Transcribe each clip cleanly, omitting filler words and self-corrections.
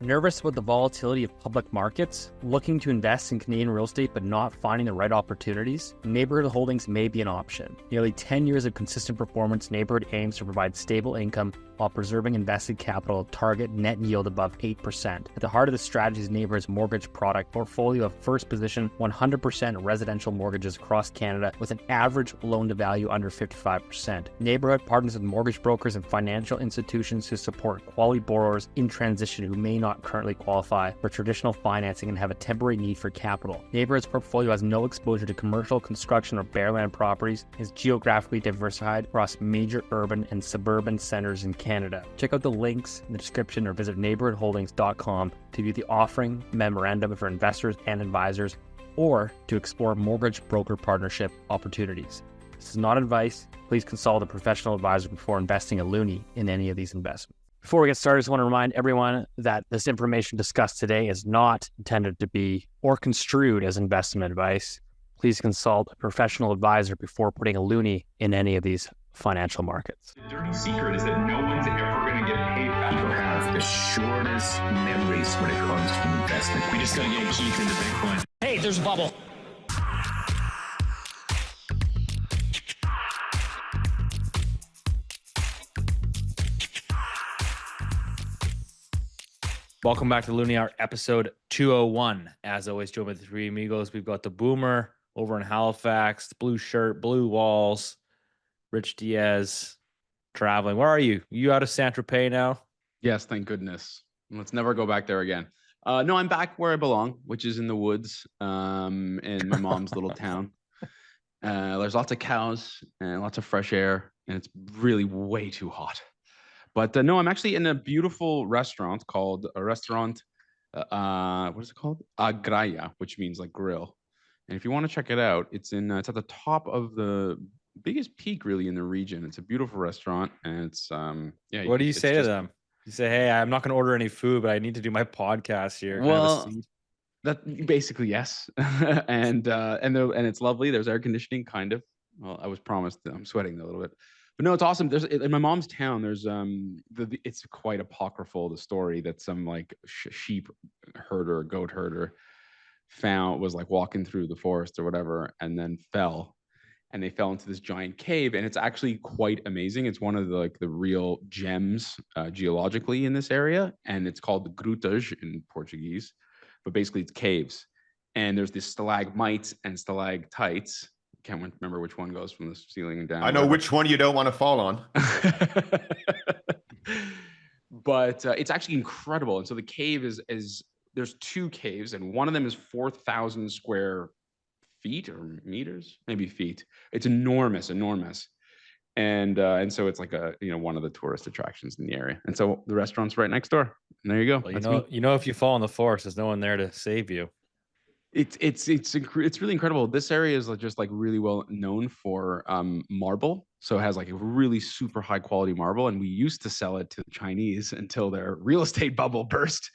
Nervous about the volatility of public markets? Looking to invest in Canadian real estate but not finding the right opportunities? Neighborhood holdings may be an option. Nearly 10 years of consistent performance, Neighborhood aims to provide stable income while preserving invested capital, target net yield above 8%. At the heart of the strategy is Neighborhood's mortgage product portfolio of first position 100% residential mortgages across Canada with an average loan to value under 55%. Neighborhood partners with mortgage brokers and financial institutions who support quality borrowers in transition who may not currently qualify for traditional financing and have a temporary need for capital. Neighborhood's portfolio has no exposure to commercial, construction, or bare land properties, is geographically diversified across major urban and suburban centers in Canada. Check out the links in the description or visit neighborhoodholdings.com to view the offering memorandum for investors and advisors or to explore mortgage broker partnership opportunities. This is not advice. Please consult a professional advisor before investing a loonie in any of these investments. Before we get started, I just want to remind everyone that this information discussed today is not intended to be or construed as investment advice. Please consult a professional advisor before putting a loonie in any of these financial markets. The dirty secret is that no one's ever going to get paid back. People have the shortest memories when it comes to investment. We just got to get Keith into Bitcoin. Hey, there's a bubble. Welcome back to the Loonie Hour, episode 201. As always, joined by the three amigos. We've got the Boomer over in Halifax, the blue shirt, blue walls, Rich Diaz traveling. Where are you? You out of Saint-Tropez now? Yes, thank goodness. Let's never go back there again. No, I'm back where I belong, which is in the woods, in my mom's little town. There's lots of cows and lots of fresh air, and it's really way too hot. But no, I'm actually in a beautiful restaurant called what is it called? Agraya, which means like grill. And if you want to check it out, it's at the top of the biggest peak really in the region. It's a beautiful restaurant, and it's What do you say to them? You say, "Hey, I'm not going to order any food, but I need to do my podcast here." Well, that basically yes, and it's lovely. There's air conditioning, kind of. Well, I was promised. I'm sweating a little bit. But no, it's awesome. There's in my mom's town. There's it's quite apocryphal. The story that some like sheep herder, goat herder, was like walking through the forest or whatever, and then fell, and they fell into this giant cave. And it's actually quite amazing. It's one of the real gems geologically in this area, and it's called the grutas in Portuguese, but basically it's caves. And there's this stalagmites and stalactites. Can't remember which one goes from the ceiling down. I know which one you don't want to fall on. But it's actually incredible. And so the cave is there's two caves, and one of them is 4,000 square feet or meters, maybe feet. It's enormous. And so it's like one of the tourist attractions in the area. And so the restaurant's right next door. And there you go. Well, if you fall in the forest, there's no one there to save you. It's really incredible. This area is just like really well known for marble. So it has like a really super high quality marble, and we used to sell it to the Chinese until their real estate bubble burst,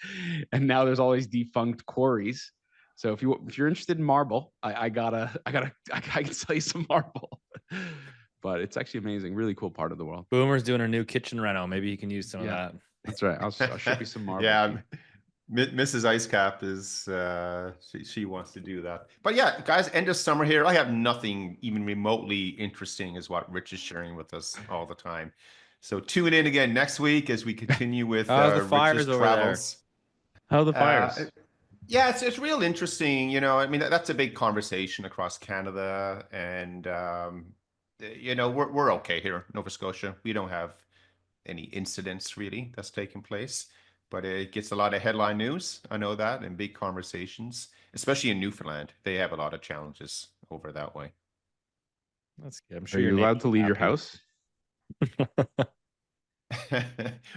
and now there's all these defunct quarries. So if you're interested in marble, I can sell you some marble. But it's actually amazing, really cool part of the world. Boomer's doing a new kitchen reno. Maybe you can use some of that. That's right. I'll ship you some marble. Yeah. Mrs. Icecap is she wants to do that. But yeah, guys, end of summer here. I have nothing even remotely interesting as what Rich is sharing with us all the time. So tune in again next week as we continue with the fires Rich's over travels. How are the fires? Yeah, it's real interesting. I mean, that's a big conversation across Canada, and we're okay here in Nova Scotia. We don't have any incidents really that's taking place. But it gets a lot of headline news. I know that, and big conversations, especially in Newfoundland. They have a lot of challenges over that way. That's good. I'm sure you're allowed to leave your house.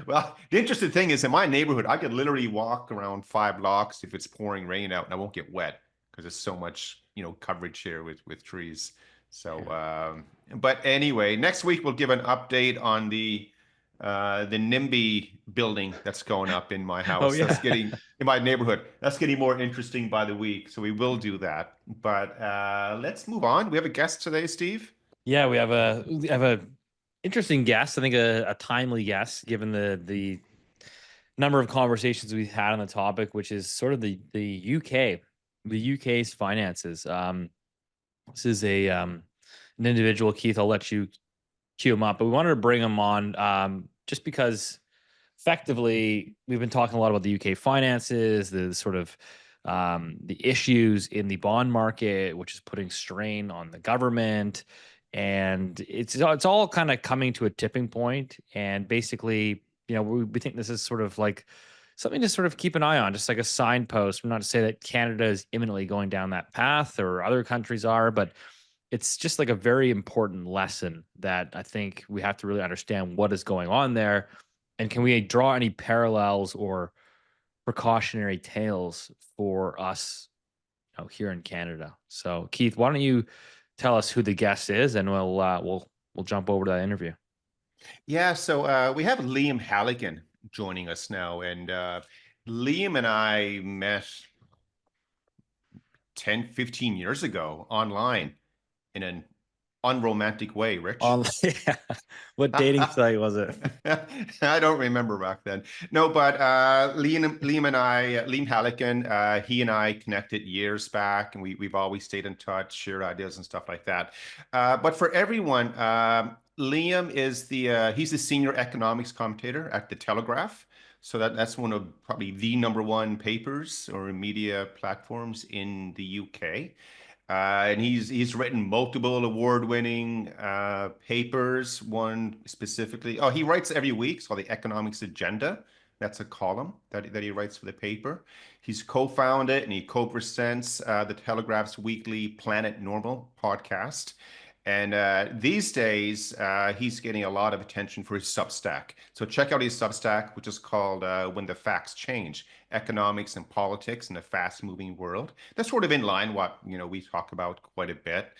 Well, the interesting thing is in my neighborhood, I could literally walk around 5 blocks if it's pouring rain out, and I won't get wet because there's so much, coverage here with trees. So, but anyway, next week we'll give an update on the NIMBY building that's going up in my house. Oh, yeah. That's getting in my neighborhood. That's getting more interesting by the week. So we will do that. But let's move on. We have a guest today, Steve. Yeah, we have a interesting guest. I think a timely guest, given the number of conversations we've had on the topic, which is sort of the UK, the UK's finances. This is an individual, Keith. I'll let you cue him up, but we wanted to bring him on just because effectively we've been talking a lot about the UK finances, the sort of the issues in the bond market, which is putting strain on the government, and it's all kind of coming to a tipping point. And basically, we think this is sort of like something to sort of keep an eye on, just like a signpost. We're not to say that Canada is imminently going down that path or other countries are, but it's just like a very important lesson that I think we have to really understand what is going on there. And can we draw any parallels or precautionary tales for us here in Canada? So Keith, why don't you tell us who the guest is, and we'll jump over to that interview. Yeah, so we have Liam Halligan joining us now, and Liam and I met 10, 15 years ago online in an unromantic way, Rich. Yeah. What dating site was it? I don't remember back then. No, but Liam and I, Liam Halligan, he and I connected years back, and we've always stayed in touch, shared ideas and stuff like that. But for everyone, Liam is he's the senior economics commentator at The Telegraph. So that's one of probably the number one papers or media platforms in the UK. And he's written multiple award-winning papers. One specifically, he writes every week. It's called the Economics Agenda. That's a column that he writes for the paper. He's co-founded and he co-presents the Telegraph's weekly Planet Normal podcast. And these days, he's getting a lot of attention for his Substack. So check out his Substack, which is called When the Facts Change, Economics and Politics in a Fast-Moving World. That's sort of in line what we talk about quite a bit.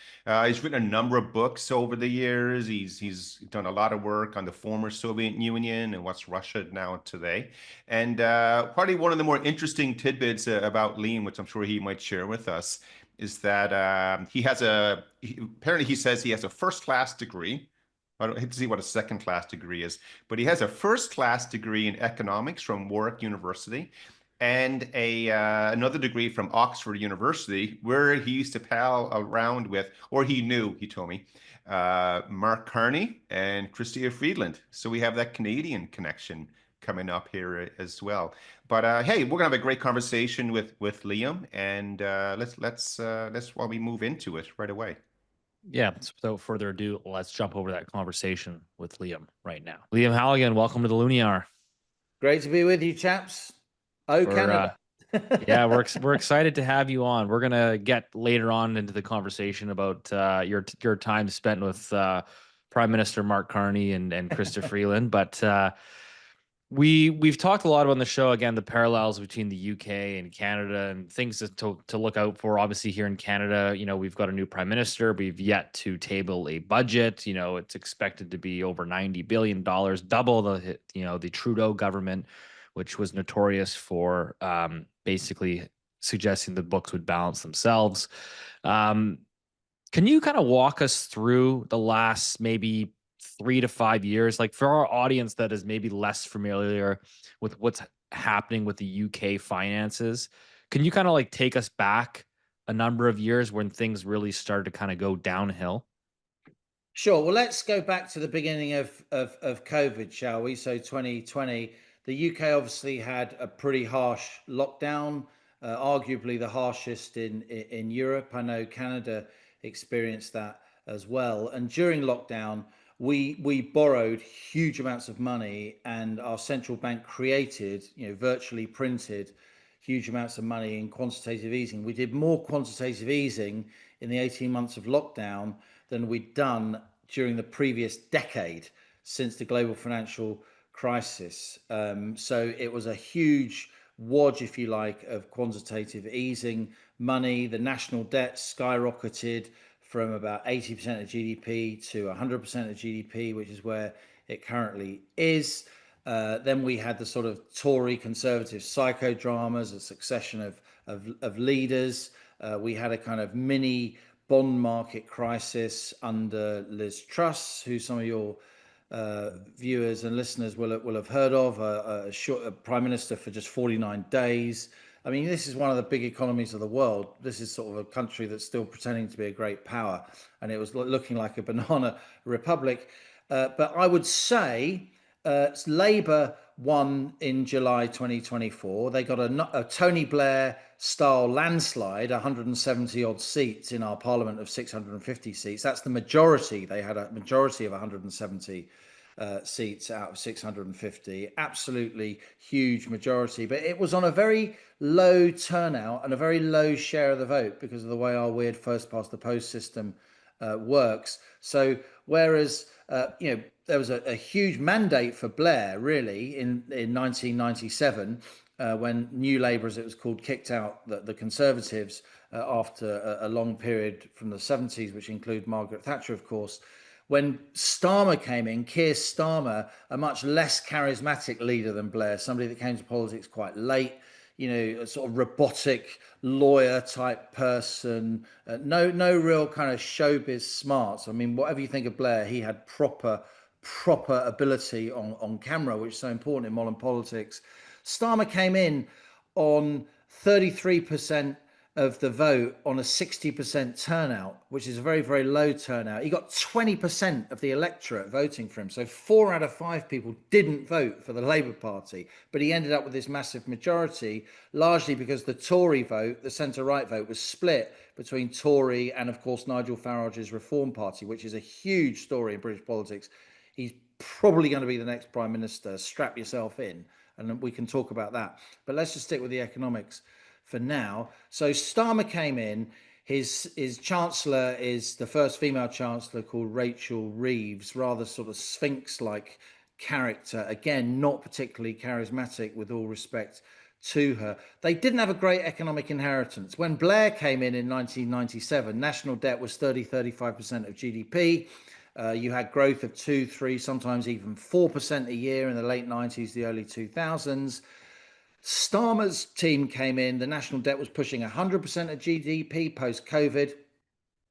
He's written a number of books over the years. He's done a lot of work on the former Soviet Union and what's Russia now today. And probably one of the more interesting tidbits about Liam, which I'm sure he might share with us, is that apparently he says he has a first-class degree. I don't hate to see what a second-class degree is, but he has a first-class degree in economics from Warwick University and another degree from Oxford University, where he used to pal around with, or he told me, Mark Carney and Chrystia Friedland. So we have that Canadian connection coming up here as well. But hey, we're gonna have a great conversation with Liam, and let's while we move into it right away. Yeah. So without further ado, let's jump over that conversation with Liam right now. Liam Halligan, welcome to the Loonie Hour. Great to be with you, chaps. Canada. Yeah, we're excited to have you on. We're gonna get later on into the conversation about your time spent with Prime Minister Mark Carney and Chrystia Freeland, but we've talked a lot about on the show, again, the parallels between the UK and Canada and things to look out for. Obviously, here in Canada, we've got a new prime minister. We've yet to table a budget. It's expected to be over $90 billion, double the Trudeau government, which was notorious for basically suggesting the books would balance themselves. Can you kind of walk us through the last maybe 3 to 5 years, like for our audience that is maybe less familiar with what's happening with the UK finances? Can you kind of like take us back a number of years when things really started to kind of go downhill? Sure. Well, let's go back to the beginning of COVID, shall we? So 2020, the UK obviously had a pretty harsh lockdown, arguably the harshest in Europe. I know Canada experienced that as well. And during lockdown, we borrowed huge amounts of money, and our central bank created, virtually printed huge amounts of money in quantitative easing. We did more quantitative easing in the 18 months of lockdown than we'd done during the previous decade since the global financial crisis. So it was a huge wad, if you like, of quantitative easing money. The national debt skyrocketed from about 80% of GDP to 100% of GDP, which is where it currently is. Then we had the sort of Tory conservative psychodramas, a succession of leaders. We had a kind of mini bond market crisis under Liz Truss, who some of your viewers and listeners will have heard of, a prime minister for just 49 days. I mean, this is one of the big economies of the world. This is sort of a country that's still pretending to be a great power, and it was looking like a banana republic. But I would say Labour won in July 2024. They got a Tony Blair style landslide, 170 odd seats in our parliament of 650 seats. That's the majority. They had a majority of 170 seats out of 650. Absolutely huge majority. But it was on a very low turnout and a very low share of the vote because of the way our weird first past the post system works. So whereas there was a huge mandate for Blair really in 1997 when New Labour, as it was called, kicked out the Conservatives after a long period from the 70s, which include Margaret Thatcher, of course. When Starmer came in, Keir Starmer, a much less charismatic leader than Blair, somebody that came to politics quite late, a sort of robotic lawyer type person, no real kind of showbiz smarts. I mean, whatever you think of Blair, he had proper ability on camera, which is so important in modern politics. Starmer came in on 33% of the vote on a 60% turnout, which is a very, very low turnout. He got 20% of the electorate voting for him. So 4 out of 5 people didn't vote for the Labour Party, but he ended up with this massive majority, largely because the Tory vote, the centre-right vote, was split between Tory and, of course, Nigel Farage's Reform Party, which is a huge story in British politics. He's probably going to be the next Prime Minister. Strap yourself in, and we can talk about that. But let's just stick with the economics for now. So Starmer came in. His chancellor is the first female chancellor, called Rachel Reeves, rather sort of Sphinx-like character. Again, not particularly charismatic, with all respect to her. They didn't have a great economic inheritance. When Blair came in 1997, national debt was 35% of GDP. You had growth of 2, 3, sometimes even 4% a year in the late 90s, the early 2000s. Starmer's team came in, the national debt was pushing 100% of GDP post-COVID.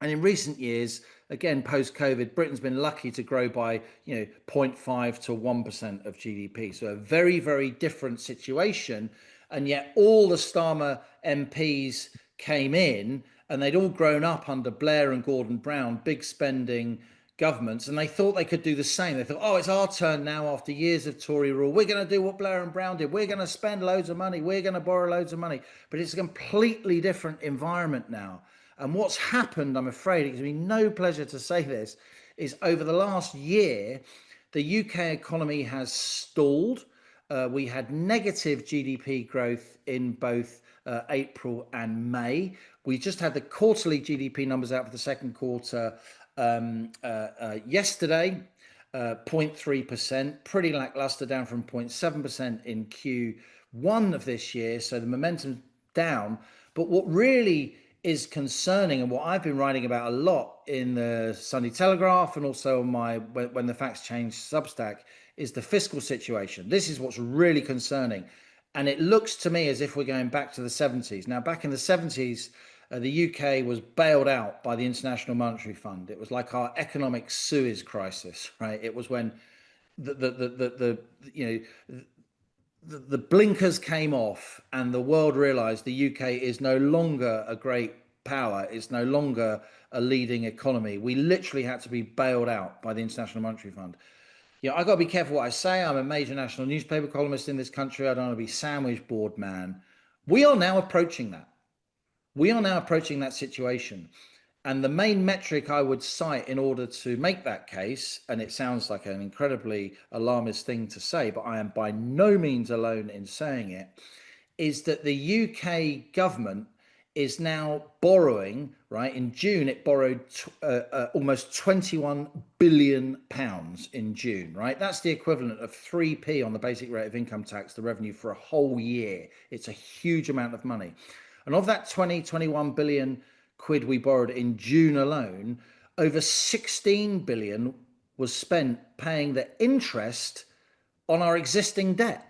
And in recent years, again, post-COVID, Britain's been lucky to grow by, 0.5 to 1% of GDP. So a very, very different situation. And yet all the Starmer MPs came in and they'd all grown up under Blair and Gordon Brown, big spending governments, and they thought they could do the same. They thought, oh, it's our turn now after years of Tory rule. We're going to do what Blair and Brown did. We're going to spend loads of money. We're going to borrow loads of money. But it's a completely different environment now. And what's happened, I'm afraid, it gives me no pleasure to say this, is over the last year, the UK economy has stalled. We had negative GDP growth in both April and May. We just had the quarterly GDP numbers out for the second quarter yesterday, 0.3%, pretty lackluster, down from 0.7% in Q1 of this year. So the momentum's down. But what really is concerning, and what I've been writing about a lot in the Sunday Telegraph and also on my When the Facts Change Substack, is the fiscal situation. This is what's really concerning. And it looks to me as if we're going back to the 70s. Now, back in the 70s, the UK was bailed out by the International Monetary Fund. It was like our economic Suez crisis, right? It was when the blinkers came off and the world realized the UK is no longer a great power. It's no longer a leading economy. We literally had to be bailed out by the International Monetary Fund. I got to be careful what I say. I'm a major national newspaper columnist in this country. I don't want to be sandwich board man. We are now approaching that. We are now approaching that situation. And the main metric I would cite in order to make that case, and it sounds like an incredibly alarmist thing to say, but I am by no means alone in saying it, is that the UK government is now borrowing, right? In June, it borrowed almost 21 billion pounds in June, right? That's the equivalent of 3p on the basic rate of income tax, the revenue for a whole year. It's a huge amount of money. And of that 21 billion quid we borrowed in June alone, over 16 billion was spent paying the interest on our existing debt.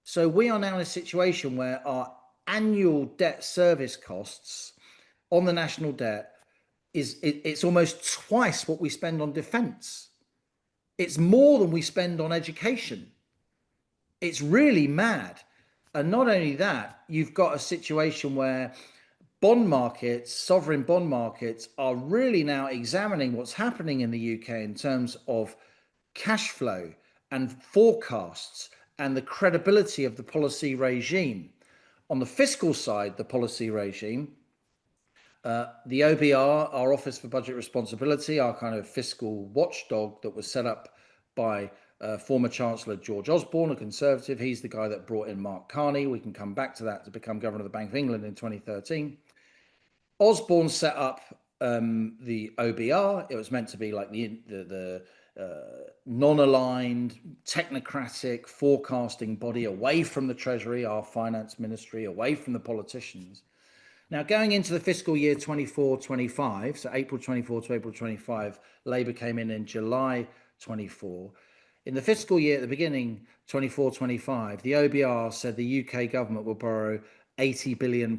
So we are now in a situation where our annual debt service costs on the national debt it's almost twice what we spend on defence. It's more than we spend on education. It's really mad. And not only that, you've got a situation where bond markets, sovereign bond markets, are really now examining what's happening in the UK in terms of cash flow and forecasts and the credibility of the policy regime. On the fiscal side, the policy regime, the OBR, our Office for Budget Responsibility, our kind of fiscal watchdog that was set up by former Chancellor George Osborne, a Conservative. He's the guy that brought in Mark Carney. We can come back to that, to become Governor of the Bank of England in 2013. Osborne set up the OBR. It was meant to be like the non-aligned, technocratic forecasting body away from the Treasury, our finance ministry, away from the politicians. Now, going into the fiscal year 24-25, so April 24 to April 25, Labour came in July 24. In the fiscal year at the beginning, 24-25, the OBR said the UK government will borrow £80 billion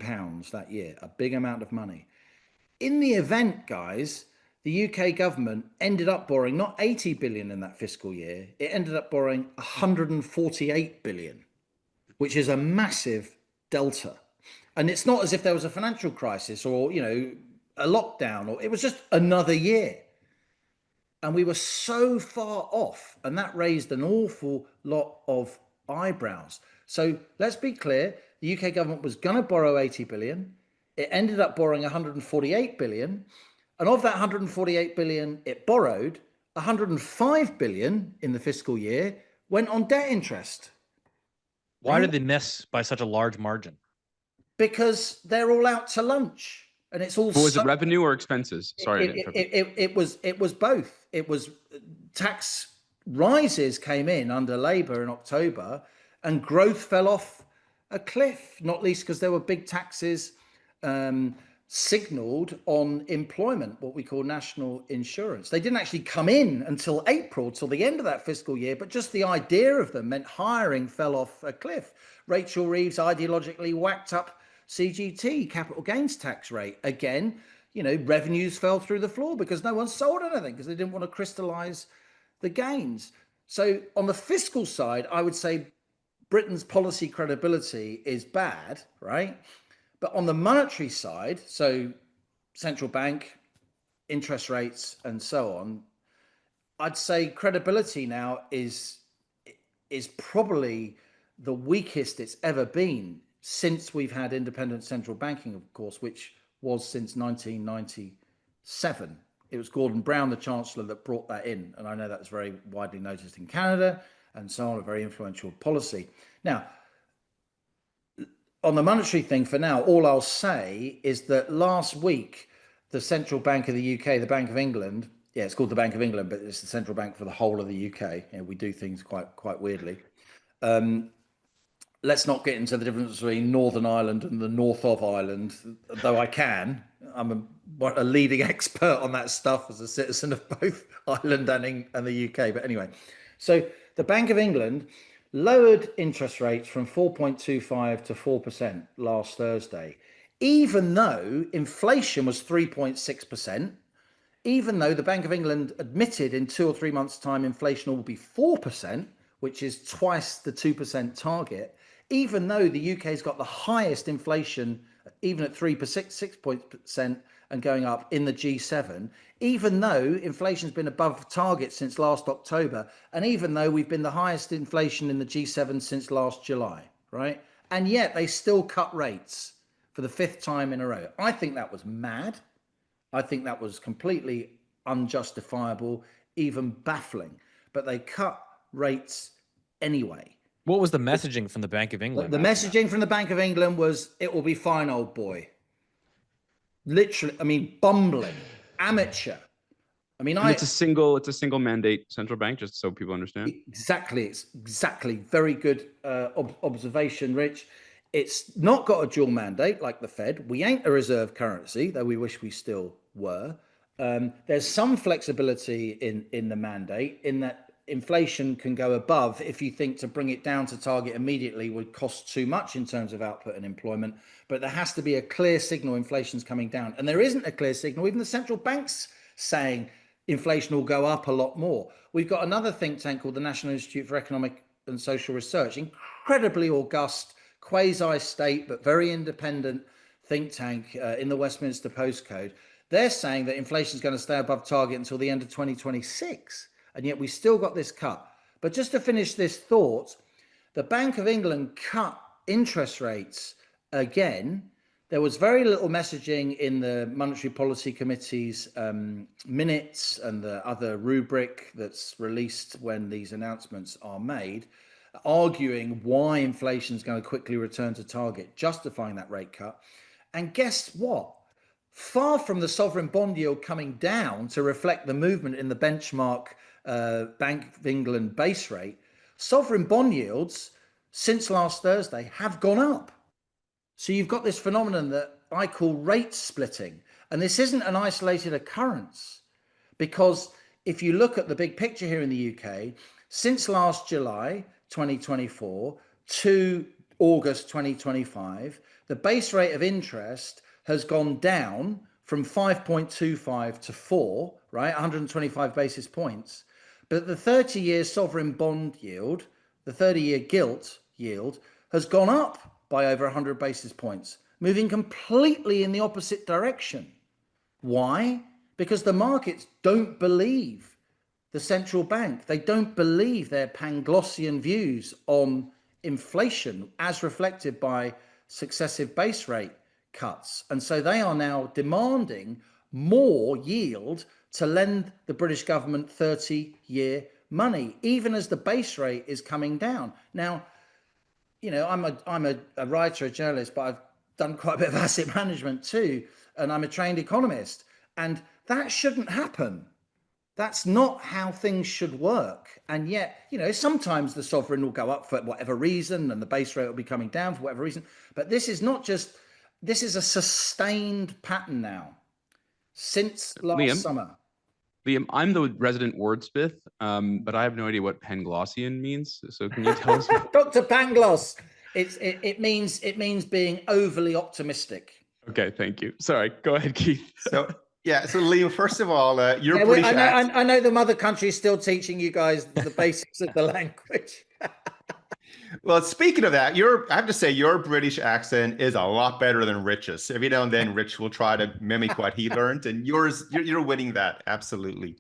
that year, a big amount of money. In the event, guys, the UK government ended up borrowing not 80 billion in that fiscal year, it ended up borrowing 148 billion, which is a massive delta. And it's not as if there was a financial crisis or, you know, a lockdown, or it was just another year. And we were so far off, and that raised an awful lot of eyebrows. So let's be clear, the UK government was going to borrow 80 billion. It ended up borrowing 148 billion. And of that 148 billion it borrowed, 105 billion in the fiscal year went on debt interest. Why did they miss by such a large margin? Because they're all out to lunch, and it's all. Was it revenue or expenses? Sorry, it was both. It was tax rises came in under Labour in October, and growth fell off a cliff. Not least because there were big taxes signalled on employment, what we call national insurance. They didn't actually come in until April, till the end of that fiscal year, but just the idea of them meant hiring fell off a cliff. Rachel Reeves ideologically whacked up CGT, capital gains tax rate. Again, you know, revenues fell through the floor because no one sold anything because they didn't want to crystallize the gains. So on the fiscal side, I would say Britain's policy credibility is bad, right? But on the monetary side, so central bank, interest rates, and so on, I'd say credibility now is probably the weakest it's ever been since we've had independent central banking, of course, which was since 1997. It was Gordon Brown, the Chancellor, that brought that in. And I know that's very widely noticed in Canada and so on, a very influential policy. Now, on the monetary thing for now, all I'll say is that last week, the Central Bank of the UK, the Bank of England, yeah, it's called the Bank of England, but it's the central bank for the whole of the UK. You know, we do things quite weirdly. Let's not get into the difference between Northern Ireland and the north of Ireland, though I can. I'm a leading expert on that stuff as a citizen of both Ireland and the UK. But anyway, so the Bank of England lowered interest rates from 4.25 to 4% last Thursday, even though inflation was 3.6%, even though the Bank of England admitted in 2 or 3 months' time inflation will be 4%, which is twice the 2% target, even though the UK's got the highest inflation, even at 6% and going up in the G7, even though inflation's been above target since last October, and even though we've been the highest inflation in the G7 since last July, right? And yet they still cut rates for the 5th time in a row. I think that was mad. I think that was completely unjustifiable, even baffling. But they cut rates anyway. What was the messaging from the Bank of England? The messaging from the Bank of England was, it will be fine, old boy. Literally, I mean, bumbling, amateur. I mean, it's a single mandate central bank, just so people understand. Exactly. It's exactly. Very good observation, Rich. It's not got a dual mandate like the Fed. We ain't a reserve currency, though we wish we still were. There's some flexibility in the mandate, in that inflation can go above if you think to bring it down to target immediately would cost too much in terms of output and employment. But there has to be a clear signal inflation's coming down. And there isn't a clear signal. Even the central bank's saying inflation will go up a lot more. We've got another think tank called the National Institute for Economic and Social Research, incredibly august, quasi-state, but very independent think tank in the Westminster postcode. They're saying that inflation is going to stay above target until the end of 2026. And yet we still got this cut. But just to finish this thought, the Bank of England cut interest rates again. There was very little messaging in the Monetary Policy Committee's minutes and the other rubric that's released when these announcements are made, arguing why inflation is going to quickly return to target, justifying that rate cut. And guess what? Far from the sovereign bond yield coming down to reflect the movement in the benchmark Bank of England base rate, sovereign bond yields since last Thursday have gone up. So you've got this phenomenon that I call rate splitting. And this isn't an isolated occurrence, because if you look at the big picture here in the UK, since last July 2024 to August 2025, the base rate of interest has gone down from 5.25 to 4, right? 125 basis points. But the 30-year sovereign bond yield, the 30-year gilt yield, has gone up by over 100 basis points, moving completely in the opposite direction. Why? Because the markets don't believe the central bank. They don't believe their Panglossian views on inflation as reflected by successive base rate cuts. And so they are now demanding more yield to lend the British government 30-year money, even as the base rate is coming down. Now, you know, I'm a writer, a journalist, but I've done quite a bit of asset management too, and I'm a trained economist, and that shouldn't happen. That's not how things should work. And yet, you know, sometimes the sovereign will go up for whatever reason and the base rate will be coming down for whatever reason. But this is not just, this is a sustained pattern now since last summer. Liam, I'm the resident wordsmith, but I have no idea what Panglossian means. So can you tell us? Dr. Pangloss, it means being overly optimistic. Okay, thank you. Sorry, go ahead, Keith. So Liam, first of all, you're British. I know the mother country is still teaching you guys the basics of the language. Well, speaking of that, I have to say your British accent is a lot better than Rich's. Every now and then, Rich will try to mimic what he learned, and you're winning that absolutely.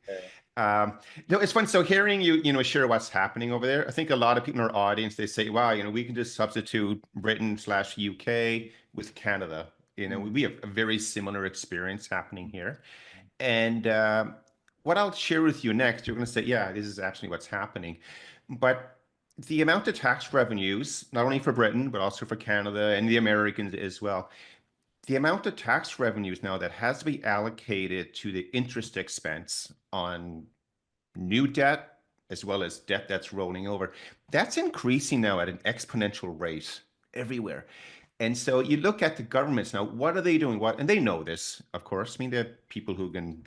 No, it's fun. So hearing you share what's happening over there, I think a lot of people in our audience, they say, "Wow, we can just substitute Britain/UK with Canada." We have a very similar experience happening here, and what I'll share with you next, you're going to say, "Yeah, this is actually what's happening," but the amount of tax revenues, not only for Britain, but also for Canada and the Americans as well, the amount of tax revenues now that has to be allocated to the interest expense on new debt, as well as debt that's rolling over, that's increasing now at an exponential rate everywhere. And so you look at the governments now, what are they doing? And they know this, of course. I mean, they're people who can,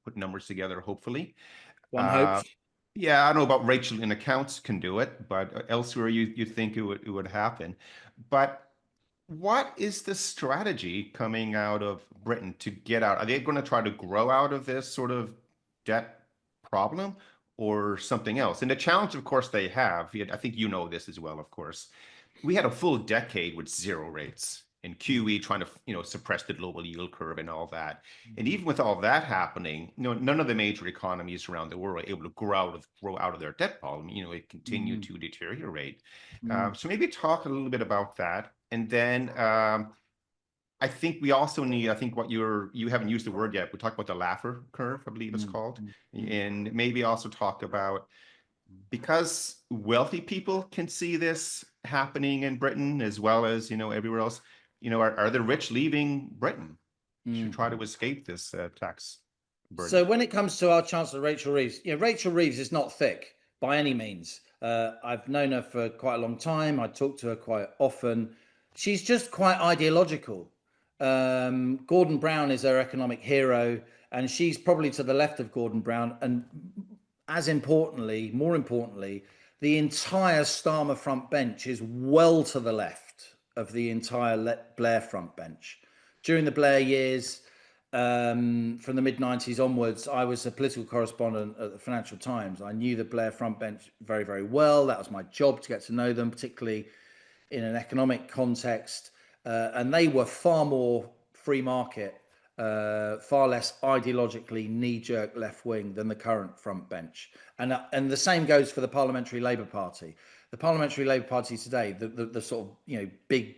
put numbers together, hopefully. One hopes. Yeah, I don't know about Rachel in accounts can do it, but elsewhere you think it would happen. But what is the strategy coming out of Britain to get out? Are they going to try to grow out of this sort of debt problem or something else? And the challenge, of course, they have, I think you know this as well, of course, we had a full decade with zero rates and QE trying to, suppress the global yield curve and all that. And even with all that happening, none of the major economies around the world were able to grow out of their debt problem. It continued to deteriorate. So maybe talk a little bit about that. And then I think we also need, what you haven't used the word yet, we talked about the Laffer curve, I believe it's called. And maybe also talk about, because wealthy people can see this happening in Britain as well as, everywhere else, are the rich leaving Britain to try to escape this tax burden? So when it comes to our Chancellor, Rachel Reeves, Rachel Reeves is not thick by any means. I've known her for quite a long time. I talk to her quite often. She's just quite ideological. Gordon Brown is her economic hero, and she's probably to the left of Gordon Brown. And more importantly, the entire Starmer front bench is well to the left of the entire Blair front bench. During the Blair years, from the mid-90s onwards, I was a political correspondent at the Financial Times. I knew the Blair front bench very, very well. That was my job, to get to know them, particularly in an economic context. And they were far more free market, far less ideologically knee-jerk left-wing than the current front bench. And the same goes for the Parliamentary Labour Party. The Parliamentary Labour Party today, the sort of big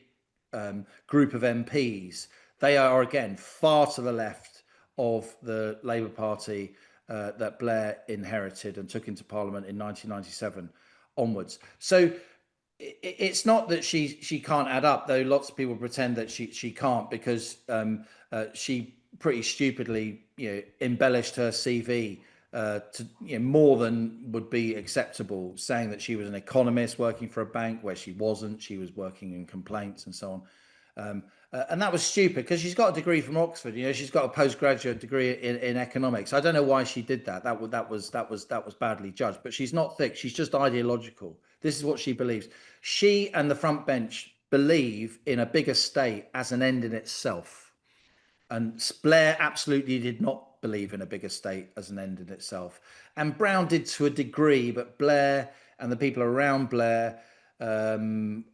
group of MPs, they are again far to the left of the Labour Party that Blair inherited and took into Parliament in 1997 onwards. So it's not that she can't add up, though lots of people pretend that she can't, because she pretty stupidly embellished her CV to more than would be acceptable, saying that she was an economist working for a bank where she wasn't. She was working in complaints and so on. And that was stupid, because she's got a degree from Oxford. She's got a postgraduate degree in economics. I don't know why she did that. That was badly judged. But she's not thick. She's just ideological. This is what she believes. She and the front bench believe in a bigger state as an end in itself. And Blair absolutely did not believe in a bigger state as an end in itself. And Brown did to a degree, but Blair and the people around Blair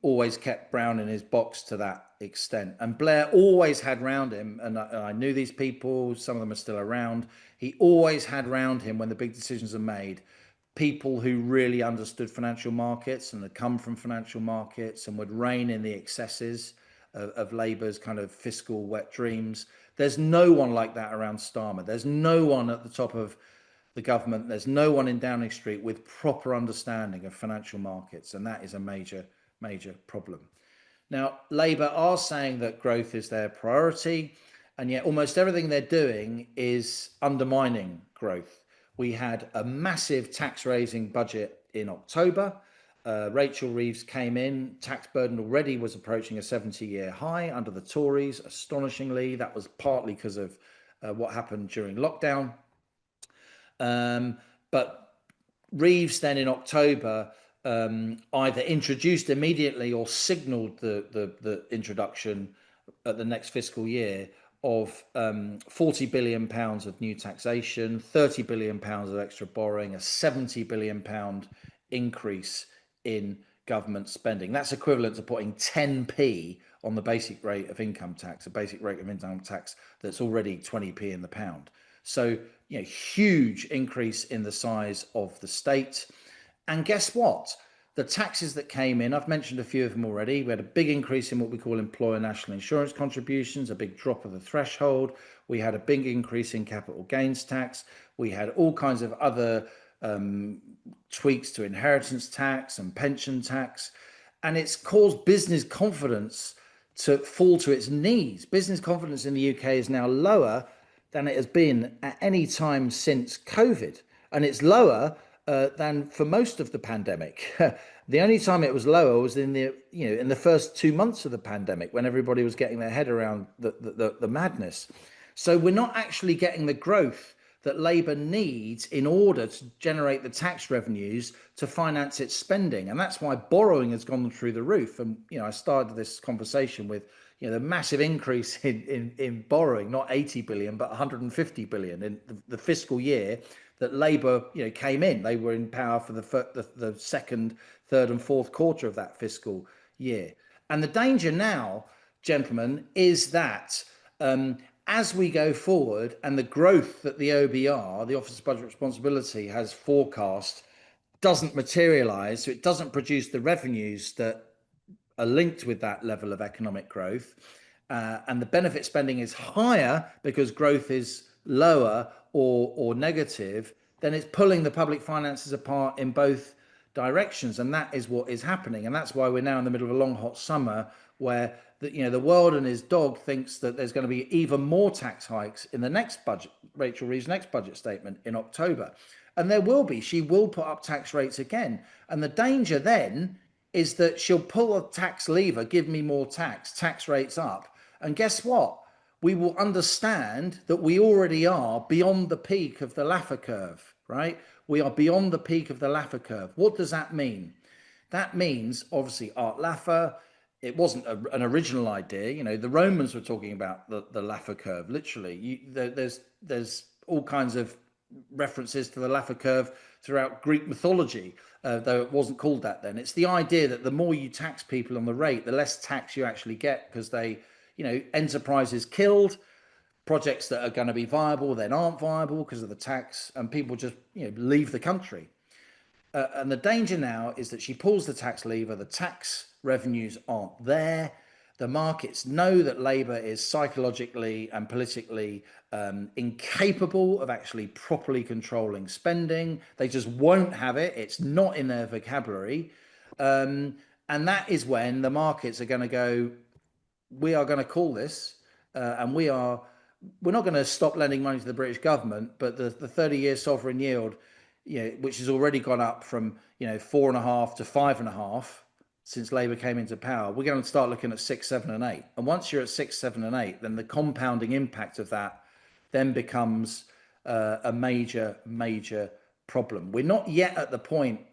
always kept Brown in his box to that extent. And Blair always had round him, and I knew these people, some of them are still around. He always had round him, when the big decisions are made, people who really understood financial markets and had come from financial markets and would rein in the excesses of Labour's kind of fiscal wet dreams. There's no one like that around Starmer. There's no one at the top of the government. There's no one in Downing Street with proper understanding of financial markets, and that is a major, major problem. Now, Labour are saying that growth is their priority, and yet almost everything they're doing is undermining growth. We had a massive tax-raising budget in October. Rachel Reeves came in. Tax burden already was approaching a 70-year high under the Tories. Astonishingly, that was partly because of what happened during lockdown. But Reeves then in October either introduced immediately or signalled the introduction at the next fiscal year of £40 billion of new taxation, £30 billion of extra borrowing, a £70 billion increase in government spending. That's equivalent to putting 10p on the basic rate of income tax, a basic rate of income tax that's already 20p in the pound. So, huge increase in the size of the state. And guess what? The taxes that came in, I've mentioned a few of them already. We had a big increase in what we call employer national insurance contributions, a big drop of the threshold. We had a big increase in capital gains tax. We had all kinds of other tweaks to inheritance tax and pension tax. And it's caused business confidence to fall to its knees. Business confidence in the UK is now lower than it has been at any time since COVID. And it's lower than for most of the pandemic. The only time it was lower was in the first 2 months of the pandemic, when everybody was getting their head around the madness. So we're not actually getting the growth that Labour needs in order to generate the tax revenues to finance its spending. And that's why borrowing has gone through the roof. And, I started this conversation with, the massive increase in borrowing, not 80 billion, but 150 billion in the fiscal year that Labour, came in. They were in power for the second, third and fourth quarter of that fiscal year. And the danger now, gentlemen, is that as we go forward and the growth that the OBR, the Office of Budget Responsibility, has forecast doesn't materialise, so it doesn't produce the revenues that are linked with that level of economic growth, and the benefit spending is higher because growth is lower or negative, then it's pulling the public finances apart in both directions. And that is what is happening. And that's why we're now in the middle of a long, hot summer where the world and his dog thinks that there's going to be even more tax hikes in the next budget, Rachel Reeves' next budget statement in October. And there will be. She will put up tax rates again. And the danger then is that she'll pull a tax lever, give me more tax rates up. And guess what? We will understand that we already are beyond the peak of the Laffer curve, right? We are beyond the peak of the Laffer curve. What does that mean? That means, obviously, Art Laffer it wasn't an original idea. You know, the Romans were talking about the Laffer curve. Literally, there's all kinds of references to the Laffer curve throughout Greek mythology, though it wasn't called that then. It's the idea that the more you tax people on the rate, the less tax you actually get, because enterprises killed, projects that are going to be viable then aren't viable because of the tax, and people just leave the country. And the danger now is that she pulls the tax lever, the tax revenues aren't there. The markets know that Labour is psychologically and politically incapable of actually properly controlling spending. They just won't have it. It's not in their vocabulary. And that is when the markets are going to go, we are going to call this, and we're not going to stop lending money to the British government, but the 30-year sovereign yield, which has already gone up from 4.5 to 5.5 since Labour came into power, we're going to start looking at 6, 7, and 8. And once you're at 6, 7, and 8, then the compounding impact of that then becomes a major problem. We're not yet at the point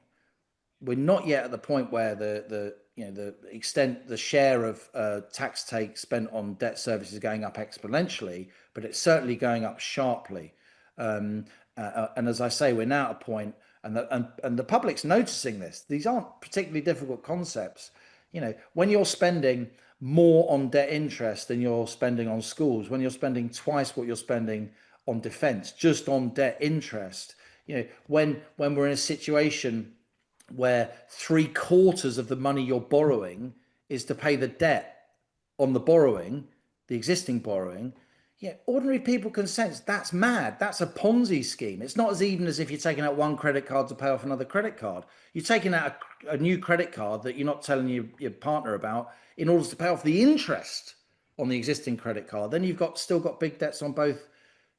where the share of tax take spent on debt service is going up exponentially, but it's certainly going up sharply. And as I say, we're now at a point, and the public's noticing this. These aren't particularly difficult concepts. When you're spending more on debt interest than you're spending on schools, when you're spending twice what you're spending on defence, just on debt interest, when we're in a situation where 3/4 of the money you're borrowing is to pay the debt on the borrowing, the existing borrowing, ordinary people can sense that's mad. That's a Ponzi scheme. It's not as even as if you're taking out one credit card to pay off another credit card. You're taking out a new credit card that you're not telling your partner about in order to pay off the interest on the existing credit card. Then you've still got big debts on both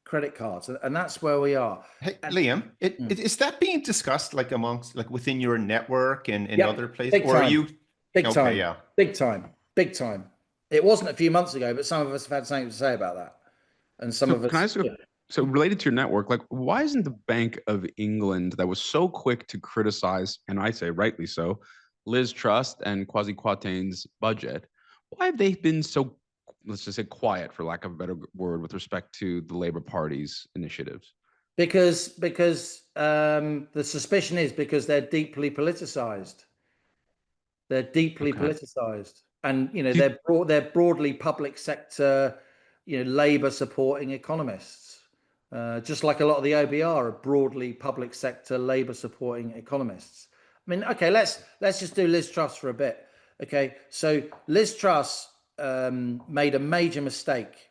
credit cards, and that's where we are. Hey, Liam, is that being discussed amongst within your network and Yep, other places, big or are time. you? Big Okay, time, yeah. big time. It wasn't a few months ago, but some of us have had something to say about that, and some of us. Can I ask you, so related to your network, why isn't the Bank of England, that was so quick to criticize, and I say rightly so, Liz Truss and Kwasi Kwarteng's budget, why have they been so, let's just say, quiet, for lack of a better word, with respect to the Labour Party's initiatives? Because the suspicion is because they're deeply politicized. They're deeply politicized, and they're broadly public sector, Labour supporting economists, just like a lot of the OBR are broadly public sector Labour supporting economists. I mean, okay, let's just do Liz Truss for a bit. Okay, so Liz Truss made a major mistake,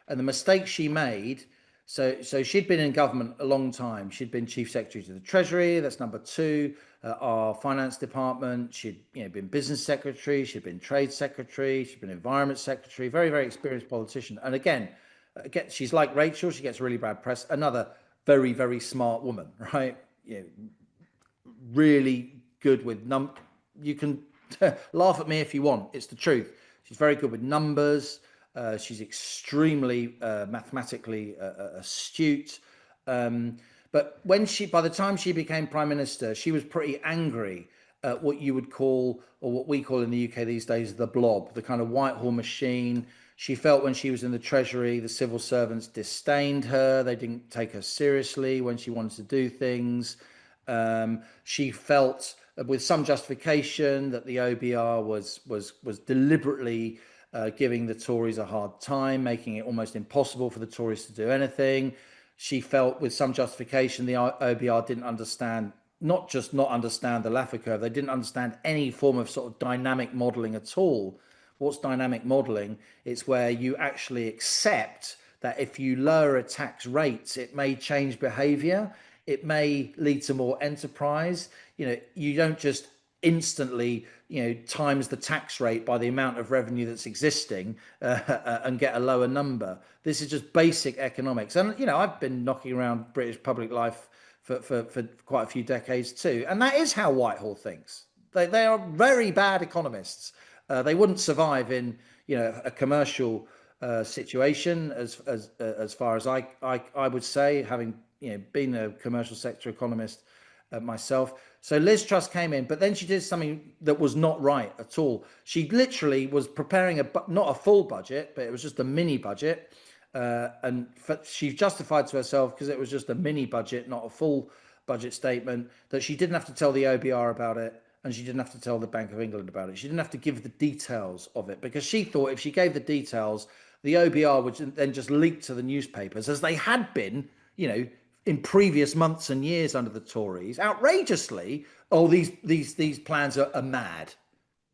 and the mistake she made. So she'd been in government a long time. She'd been Chief Secretary to the Treasury. That's number 2. Our finance department. She'd been Business Secretary. She'd been Trade Secretary. She'd been Environment Secretary. Very, very experienced politician. And again, she's like Rachel. She gets really bad press. Another very, very smart woman, right? Really good with you can laugh at me if you want. It's the truth. She's very good with numbers. She's extremely mathematically astute. But by the time she became Prime Minister, she was pretty angry at what you would call, or what we call in the UK these days, the blob, the kind of Whitehall machine. She felt when she was in the Treasury, the civil servants disdained her. They didn't take her seriously when she wanted to do things. She felt, with some justification, that the OBR was deliberately giving the Tories a hard time, making it almost impossible for the Tories to do anything. She felt, with some justification, the OBR didn't understand, not understand the Laffer curve, they didn't understand any form of sort of dynamic modelling at all. What's dynamic modelling? It's where you actually accept that if you lower a tax rate, it may change behaviour, it may lead to more enterprise. You don't just instantly times the tax rate by the amount of revenue that's existing and get a lower number. This is just basic economics, and I've been knocking around British public life for quite a few decades too, and that is how Whitehall thinks. They are very bad economists. They wouldn't survive in a commercial situation as far as I would say, having been a commercial sector economist myself. So Liz Truss came in, but then she did something that was not right at all. She literally was preparing not a full budget, but it was just a mini budget. And she justified to herself, because it was just a mini budget, not a full budget statement, that she didn't have to tell the OBR about it, and she didn't have to tell the Bank of England about it. She didn't have to give the details of it, because she thought if she gave the details, the OBR would then just leak to the newspapers, as they had been, in previous months and years under the Tories, outrageously. Oh, these plans are mad.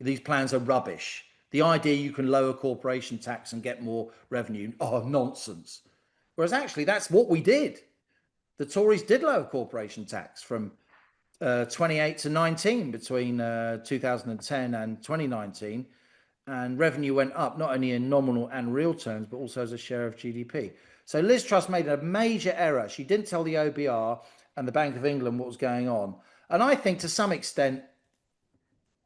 These plans are rubbish. The idea you can lower corporation tax and get more revenue, nonsense. Whereas actually, that's what we did. The Tories did lower corporation tax from 28 to 19 between 2010 and 2019. And revenue went up, not only in nominal and real terms, but also as a share of GDP. So Liz Truss made a major error. She didn't tell the OBR and the Bank of England what was going on. And I think to some extent,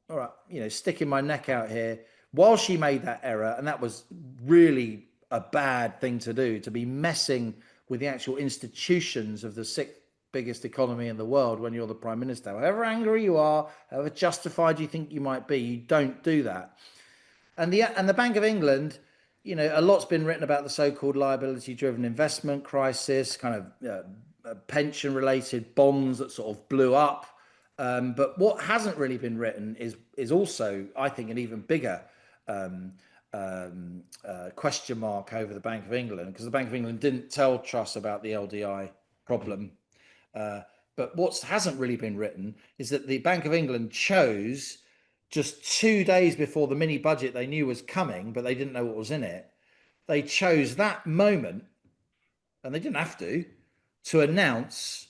all right, sticking my neck out here, while she made that error, and that was really a bad thing to do, to be messing with the actual institutions of the sixth biggest economy in the world when you're the Prime Minister. However angry you are, however justified you think you might be, you don't do that. And the Bank of England, a lot's been written about the so-called liability-driven investment crisis, kind of pension-related bonds that sort of blew up. But what hasn't really been written is also, I think, an even bigger question mark over the Bank of England, because the Bank of England didn't tell Truss about the LDI problem. But what hasn't really been written is that the Bank of England chose, just 2 days before the mini budget they knew was coming, but they didn't know what was in it, they chose that moment, and they didn't have to announce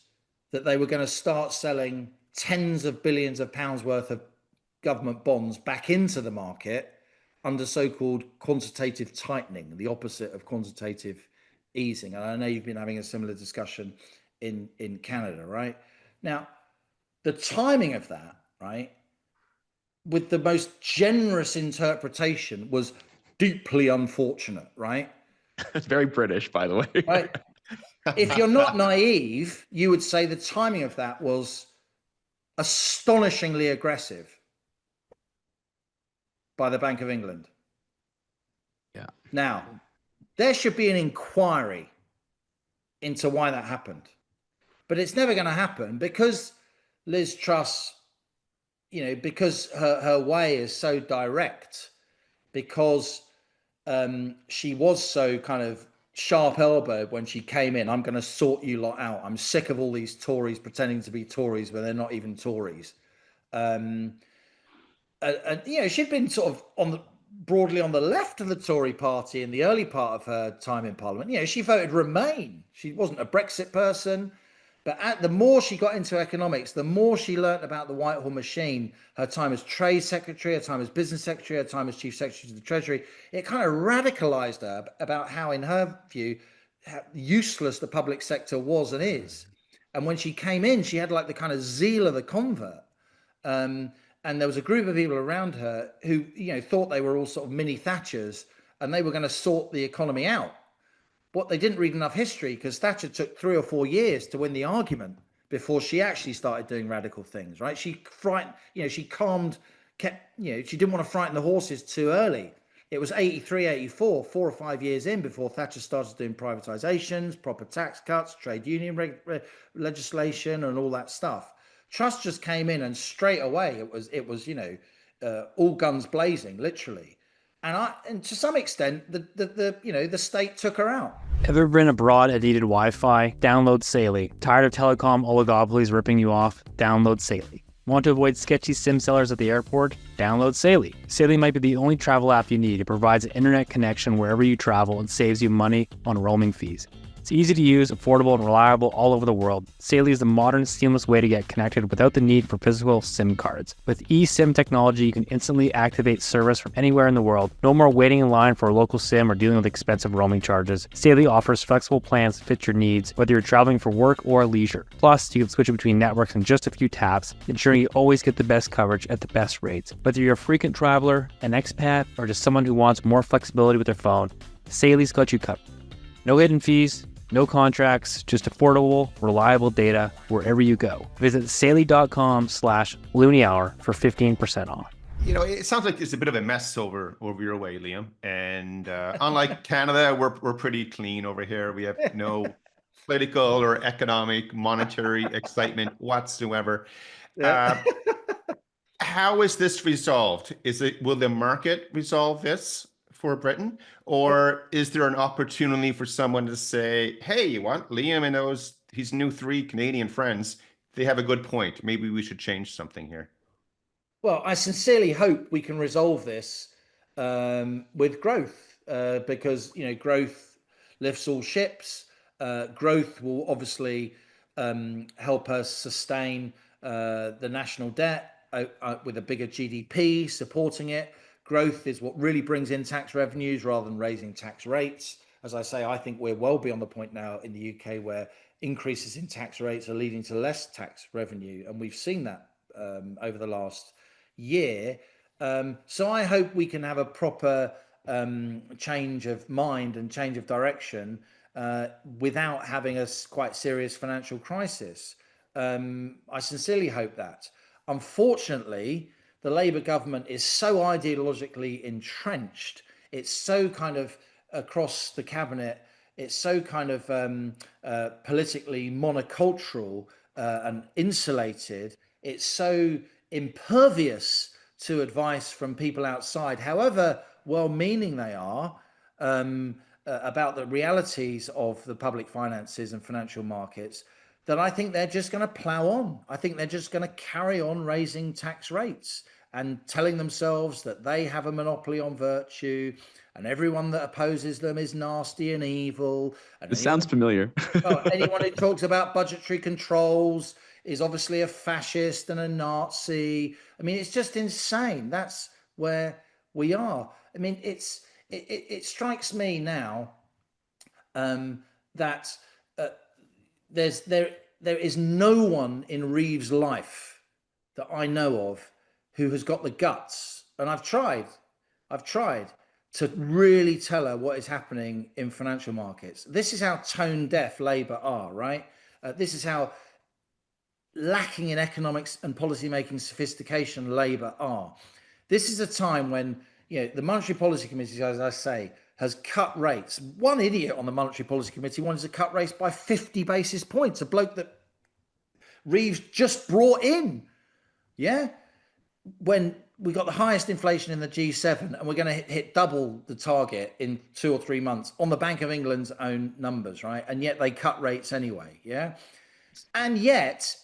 that they were going to start selling tens of billions of pounds worth of government bonds back into the market under so-called quantitative tightening, the opposite of quantitative easing. And I know you've been having a similar discussion in Canada, right? Now, the timing of that, right, with the most generous interpretation, was deeply unfortunate, right? It's very British, by the way. Right? If you're not naive, you would say the timing of that was astonishingly aggressive by the Bank of England. Yeah. Now, there should be an inquiry into why that happened. But it's never going to happen, because Liz Truss, because her way is so direct, because she was so kind of sharp-elbowed when she came in. I'm going to sort you lot out. I'm sick of all these Tories pretending to be Tories when they're not even Tories. And she'd been sort of broadly on the left of the Tory party in the early part of her time in Parliament. She voted Remain. She wasn't a Brexit person. But the more she got into economics, the more she learnt about the Whitehall machine, her time as Trade Secretary, her time as Business Secretary, her time as Chief Secretary to the Treasury, it kind of radicalised her about how, in her view, how useless the public sector was and is. And when she came in, she had like the kind of zeal of the convert. And there was a group of people around her who, thought they were all sort of mini Thatchers, and they were going to sort the economy out. What they didn't read enough history, because Thatcher took 3 or 4 years to win the argument before she actually started doing radical things, right? She frightened, she calmed, she didn't want to frighten the horses too early. It was 83, 84, 4 or 5 years in before Thatcher started doing privatizations, proper tax cuts, trade union legislation, and all that stuff. Truss just came in, and straight away it was all guns blazing, literally. And to some extent, the state took her out. Ever been abroad and needed Wi-Fi? Download Saley. Tired of telecom oligopolies ripping you off? Download Saley. Want to avoid sketchy SIM sellers at the airport? Download Saley. Saley might be the only travel app you need. It provides an internet connection wherever you travel and saves you money on roaming fees. It's easy to use, affordable, and reliable all over the world. Saley is the modern, seamless way to get connected without the need for physical SIM cards. With eSIM technology, you can instantly activate service from anywhere in the world. No more waiting in line for a local SIM or dealing with expensive roaming charges. Saley offers flexible plans to fit your needs, whether you're traveling for work or leisure. Plus, you can switch between networks in just a few taps, ensuring you always get the best coverage at the best rates. Whether you're a frequent traveler, an expat, or just someone who wants more flexibility with their phone, Saley's got you covered. No hidden fees, No contracts, just affordable, reliable data wherever you go. Visit Saley.com/Loonie Hour for 15% off. You know, it sounds like there's a bit of a mess over your way, Liam. And unlike Canada, we're pretty clean over here. We have no political or economic, monetary excitement whatsoever. How is this resolved? Will the market resolve this for Britain, or is there an opportunity for someone to say, "Hey, you want Liam and his new 3 Canadian friends? They have a good point. Maybe we should change something here." Well, I sincerely hope we can resolve this with growth, because growth lifts all ships. Growth will obviously help us sustain the national debt with a bigger GDP supporting it. Growth is what really brings in tax revenues rather than raising tax rates. As I say, I think we're well beyond the point now in the UK where increases in tax rates are leading to less tax revenue, and we've seen that over the last year. So I hope we can have a proper change of mind and change of direction without having a quite serious financial crisis. I sincerely hope that. Unfortunately, the Labour government is so ideologically entrenched. It's so kind of across the cabinet. It's so kind of politically monocultural and insulated. It's so impervious to advice from people outside, however well-meaning they are, about the realities of the public finances and financial markets, that I think they're just going to plow on. I think they're just going to carry on raising tax rates and telling themselves that they have a monopoly on virtue and everyone that opposes them is nasty and evil. And This sounds familiar. anyone who talks about budgetary controls is obviously a fascist and a Nazi. I mean, it's just insane. That's where we are. I mean, it strikes me now that there is no one in Reeves' life that I know of who has got the guts, and I've tried to really tell her what is happening in financial markets. This is how tone deaf Labour are, right? This is how lacking in economics and policy making sophistication Labour are. This is a time when the Monetary Policy Committee, as I say, has cut rates. One idiot on the Monetary Policy Committee wanted to cut rates by 50 basis points, a bloke that Reeves just brought in. Yeah? When we got the highest inflation in the G7 and we're going to hit double the target in 2 or 3 months on the Bank of England's own numbers, right? And yet they cut rates anyway, yeah? And yet,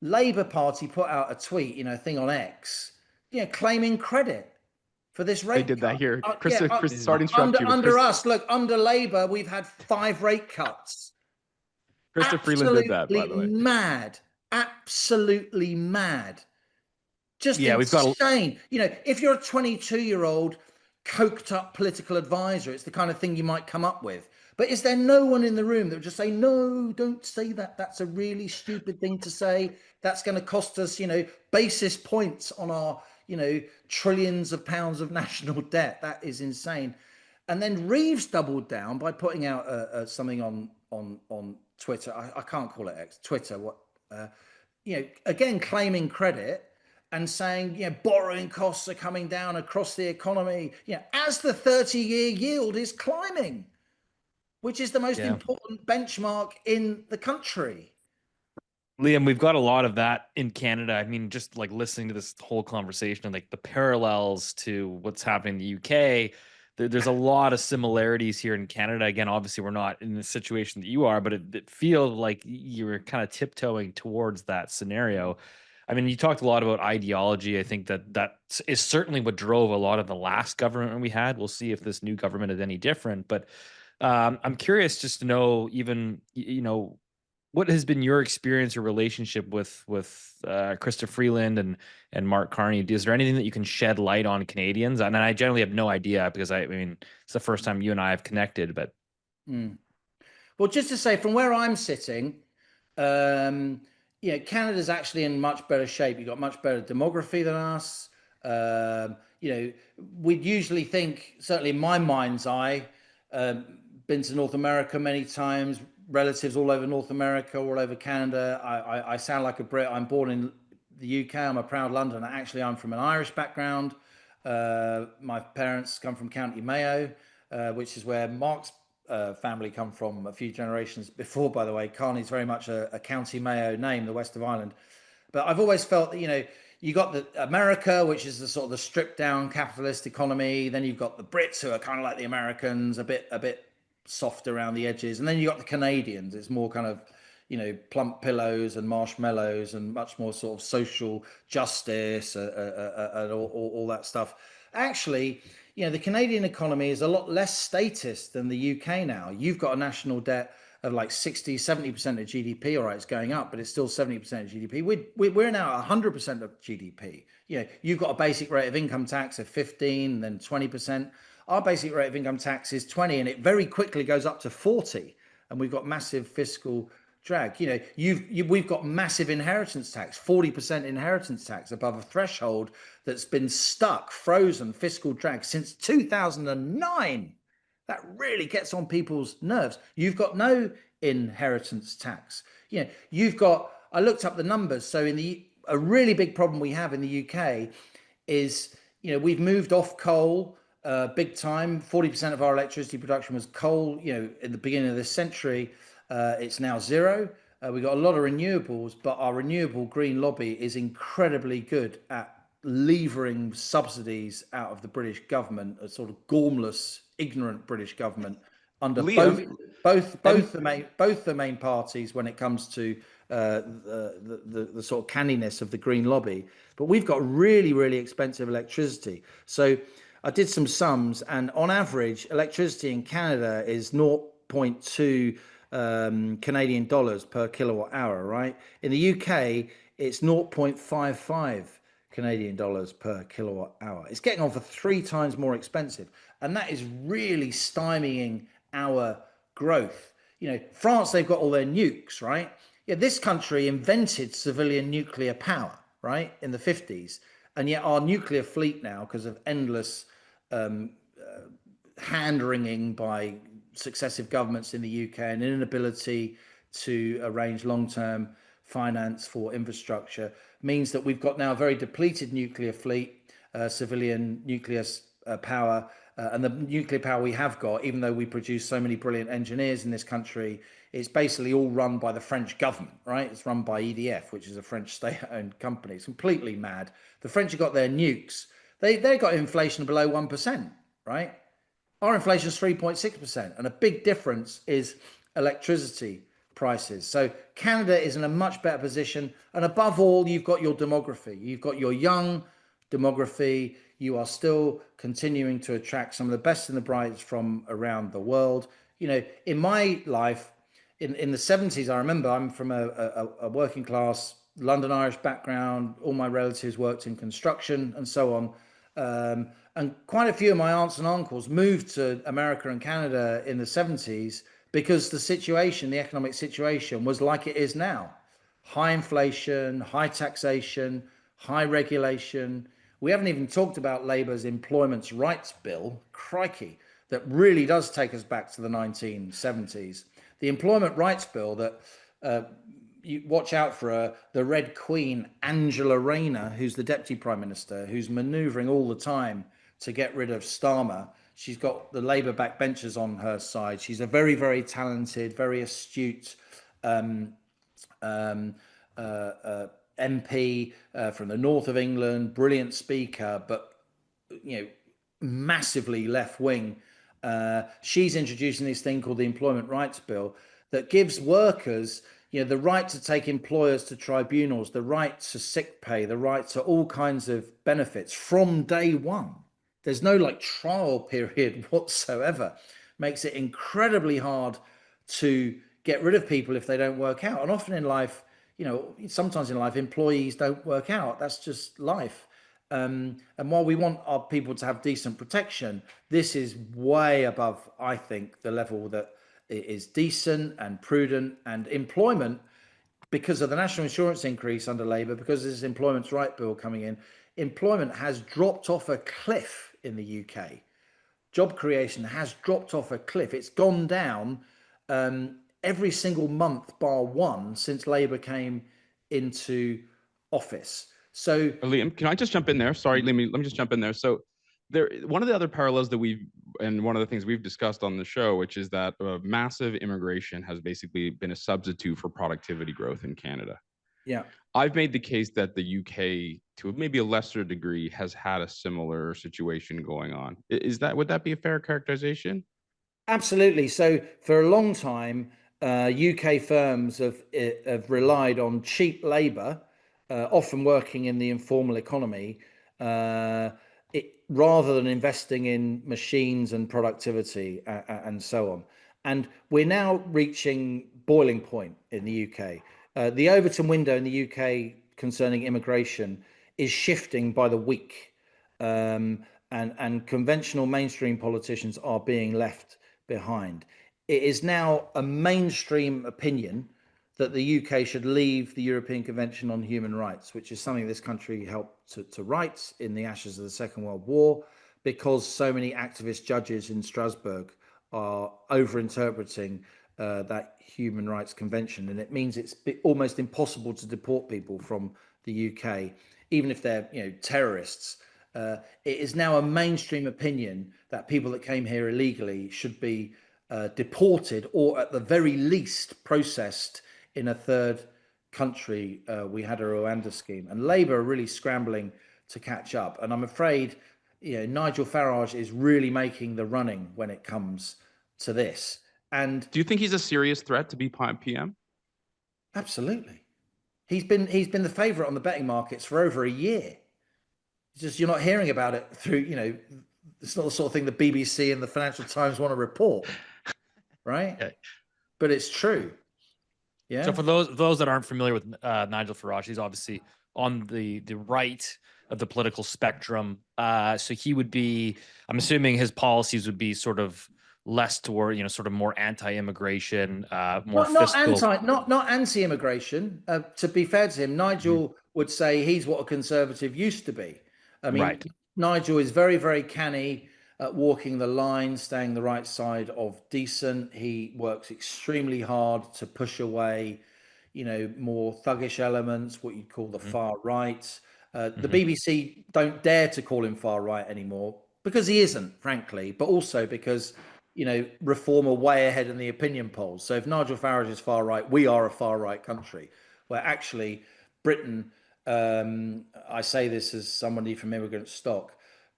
Labour Party put out a tweet, a thing on X, claiming credit for this rate. They did cut. that here. Chris, Under us, look, under Labour, we've had 5 rate cuts. Christopher Freeland did that, by the way. Mad. Absolutely mad. Just insane. We've got if you're a 22-year-old coked up political advisor, it's the kind of thing you might come up with. But is there no one in the room that would just say, no, don't say that. That's a really stupid thing to say. That's going to cost us, basis points on our, trillions of pounds of national debt. That is insane. And then Reeves doubled down by putting out something on Twitter. I can't call it X, Twitter. Again, claiming credit and saying, borrowing costs are coming down across the economy, as the 30-year yield is climbing, which is the most important benchmark in the country. Liam, we've got a lot of that in Canada. I mean, just like listening to this whole conversation and like the parallels to what's happening in the UK, there's a lot of similarities here in Canada. Again, obviously we're not in the situation that you are, but it feels like you're kind of tiptoeing towards that scenario. I mean, you talked a lot about ideology. I think that is certainly what drove a lot of the last government we had. We'll see if this new government is any different. But I'm curious just to know, even, what has been your experience or relationship with Christopher Freeland and Mark Carney? Is there anything that you can shed light on Canadians? And I generally have no idea because I mean, it's the first time you and I have connected. But Well, just to say, from where I'm sitting, Canada's actually in much better shape. You've got much better demography than us. We'd usually think, certainly in my mind's eye, been to North America many times, relatives all over North America, all over Canada. I sound like a Brit. I'm born in the UK. I'm a proud Londoner. Actually, I'm from an Irish background. My parents come from County Mayo, which is where Mark's family come from a few generations before, by the way. Carney's very much a County Mayo name, the west of Ireland. But I've always felt that, you got the America, which is the sort of the stripped down capitalist economy. Then you've got the Brits, who are kind of like the Americans, a bit soft around the edges. And then you got the Canadians. It's more kind of, plump pillows and marshmallows and much more sort of social justice and all that stuff. Actually, the Canadian economy is a lot less statist than the UK now. You've got a national debt of like 60, 70% of GDP. All right, it's going up, but it's still 70% of GDP. We're now at 100% of GDP. You've got a basic rate of income tax of 15, then 20%. Our basic rate of income tax is 20, and it very quickly goes up to 40. And we've got massive fiscal drag. We've got massive inheritance tax, 40% inheritance tax above a threshold that's been stuck, frozen fiscal drag since 2009. That really gets on people's nerves. You've got no inheritance tax. I looked up the numbers. So a really big problem we have in the UK is, we've moved off coal big time. 40% of our electricity production was coal, in the beginning of this century. It's now zero. We've got a lot of renewables, but our renewable green lobby is incredibly good at levering subsidies out of the British government, a sort of gormless, ignorant British government under both the main parties when it comes to the sort of canniness of the green lobby. But we've got really, really expensive electricity. So I did some sums, and on average, electricity in Canada is 0.2 Canadian dollars per kilowatt hour, right? In the UK, it's 0.55 Canadian dollars per kilowatt hour. It's getting on for 3 times more expensive. And that is really stymieing our growth. France, they've got all their nukes, right? Yeah, this country invented civilian nuclear power, right, in the 50s. And yet our nuclear fleet now, because of endless hand-wringing by successive governments in the UK and an inability to arrange long-term finance for infrastructure, means that we've got now a very depleted nuclear fleet, civilian nuclear power, and the nuclear power we have got, even though we produce so many brilliant engineers in this country, it's basically all run by the French government, right? It's run by EDF, which is a French state-owned company. It's completely mad. The French have got their nukes. They got inflation below 1%, right? Our inflation is 3.6%, and a big difference is electricity prices. So Canada is in a much better position, and above all, you've got your demography. You've got your young demography. You are still continuing to attract some of the best and the brightest from around the world. In my life, in the 70s, I remember I'm from a working class London Irish background. All my relatives worked in construction and so on. And quite a few of my aunts and uncles moved to America and Canada in the 70s because the economic situation was like it is now. High inflation, high taxation, high regulation. We haven't even talked about Labour's Employment Rights Bill, crikey, that really does take us back to the 1970s. The Employment Rights Bill that you watch out for the Red Queen, Angela Rayner, who's the Deputy Prime Minister, who's manoeuvring all the time to get rid of Starmer. She's got the Labour backbenchers on her side. She's a very, very talented, very astute MP from the north of England, brilliant speaker, but massively left wing. She's introducing this thing called the Employment Rights Bill that gives workers the right to take employers to tribunals, the right to sick pay, the right to all kinds of benefits from day one. There's no trial period whatsoever. Makes it incredibly hard to get rid of people if they don't work out. And often in life, sometimes in life, employees don't work out. That's just life. And while we want our people to have decent protection, this is way above, I think, the level that is decent and prudent. And employment, because of the national insurance increase under Labour, because of this Employment Rights Bill coming in, employment has dropped off a cliff in the UK. job creation has dropped off a cliff. It's gone down every single month bar one since Labour came into office. So Liam, can I just jump in there? Sorry, let me just jump in there. So one of the other parallels that and one of the things we've discussed on the show, which is that massive immigration has basically been a substitute for productivity growth in Canada. yeah, I've made the case that the UK, to maybe a lesser degree, has had a similar situation going on. Would that be a fair characterization? absolutely. So for a long time, UK firms have relied on cheap labour, often working in the informal economy, rather than investing in machines and productivity and so on. And we're now reaching boiling point in the UK. The Overton window in the UK concerning immigration is shifting by the week, and conventional mainstream politicians are being left behind. It is now a mainstream opinion that the UK should leave the European Convention on Human Rights, which is something this country helped to write in the ashes of the Second World War, because so many activist judges in Strasbourg are overinterpreting that Human Rights Convention, and it means it's almost impossible to deport people from the UK, even if they're terrorists. It is now a mainstream opinion that people that came here illegally should be deported, or at the very least processed in a third country. We had a Rwanda scheme, and Labour are really scrambling to catch up. And I'm afraid, Nigel Farage is really making the running when it comes to this. And do you think he's a serious threat to be PM? Absolutely. He's been the favourite on the betting markets for over a year. It's just you're not hearing about it through, it's not the sort of thing the BBC and the Financial Times want to report, right? Okay. But it's true. Yeah. So for those that aren't familiar with Nigel Farage, he's obviously on the right of the political spectrum. So he would be, I'm assuming his policies would be sort of less toward, sort of more anti-immigration, more fiscal. Not anti-immigration. To be fair to him, Nigel would say he's what a conservative used to be. I mean, Right. Nigel is very, very canny at walking the line, staying the right side of decent. He works extremely hard to push away, more thuggish elements, what you'd call the far right. The BBC don't dare to call him far right anymore because he isn't, frankly, but also because Reform are way ahead in the opinion polls. So if Nigel Farage is far right, we are a far right country, where actually Britain, I say this as somebody from immigrant stock,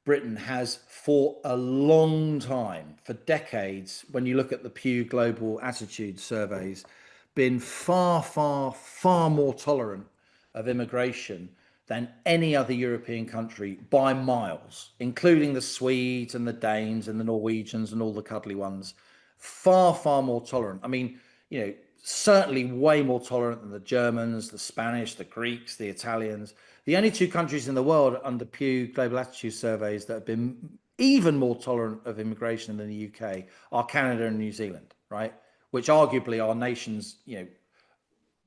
Britain has for a long time, for decades, when you look at the Pew Global Attitude surveys, been far, far, far more tolerant of immigration than any other European country by miles, including the Swedes and the Danes and the Norwegians and all the cuddly ones. Far, far more tolerant. I mean, certainly way more tolerant than the Germans, the Spanish, the Greeks, the Italians. The only two countries in the world under Pew Global Attitude surveys that have been even more tolerant of immigration than the UK are Canada and New Zealand, right? Which arguably are nations,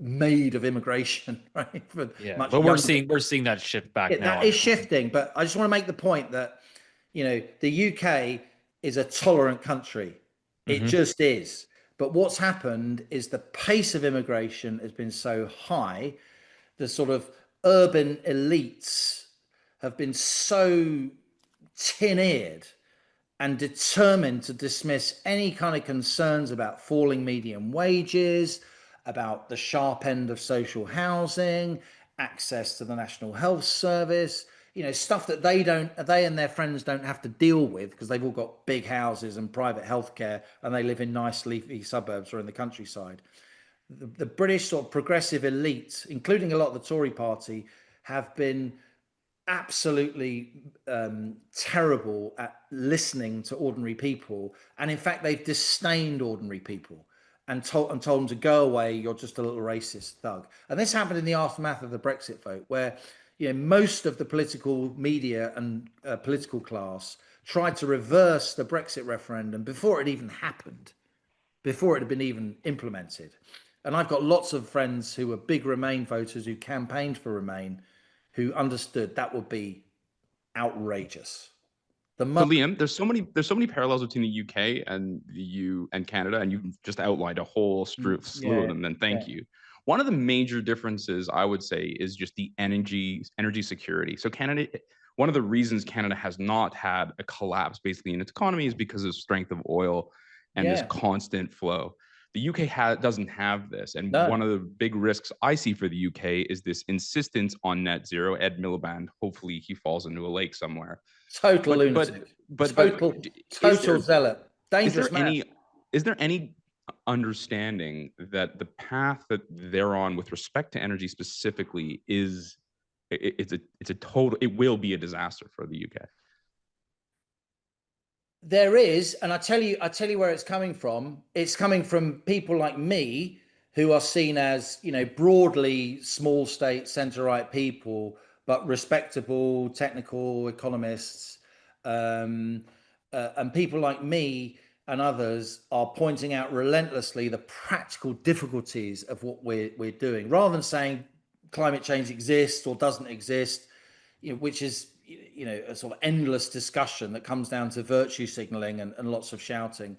made of immigration, right? But we're seeing that shift back now. That is shifting, but I just want to make the point that the UK is a tolerant country. It just is. But what's happened is the pace of immigration has been so high, the sort of urban elites have been so tin-eared and determined to dismiss any kind of concerns about falling median wages, about the sharp end of social housing, access to the National Health Service, stuff that they and their friends don't have to deal with because they've all got big houses and private healthcare and they live in nice leafy suburbs or in the countryside. The British sort of progressive elite, including a lot of the Tory party, have been absolutely terrible at listening to ordinary people. And in fact, they've disdained ordinary people and told them to go away. You're just a little racist thug. And this happened in the aftermath of the Brexit vote, where most of the political media and political class tried to reverse the Brexit referendum before it even happened, before it had been even implemented. And I've got lots of friends who were big Remain voters who campaigned for Remain, who understood that would be outrageous. The So Liam, there's so many parallels between the UK and the EU and Canada, and you've just outlined a whole slew of yeah, them. Then thank yeah, you. One of the major differences I would say is just the energy security. So Canada, one of the reasons Canada has not had a collapse basically in its economy is because of strength of oil and this yeah. constant flow. The UK doesn't have this, and No, one of the big risks I see for the UK is this insistence on net zero. Ed Miliband, hopefully he falls into a lake somewhere. total But but lunatic, but total is total there zealot, is dangerous there man. any understanding that the path that they're on with respect to energy specifically is it's a total, it will be a disaster for the UK? There is, and I tell you where it's coming from. It's coming from people like me who are seen as, broadly small state centre right people, but respectable technical economists. Um, and people like me and others are pointing out relentlessly the practical difficulties of what we're doing, rather than saying climate change exists or doesn't exist, which is a sort of endless discussion that comes down to virtue signaling and lots of shouting.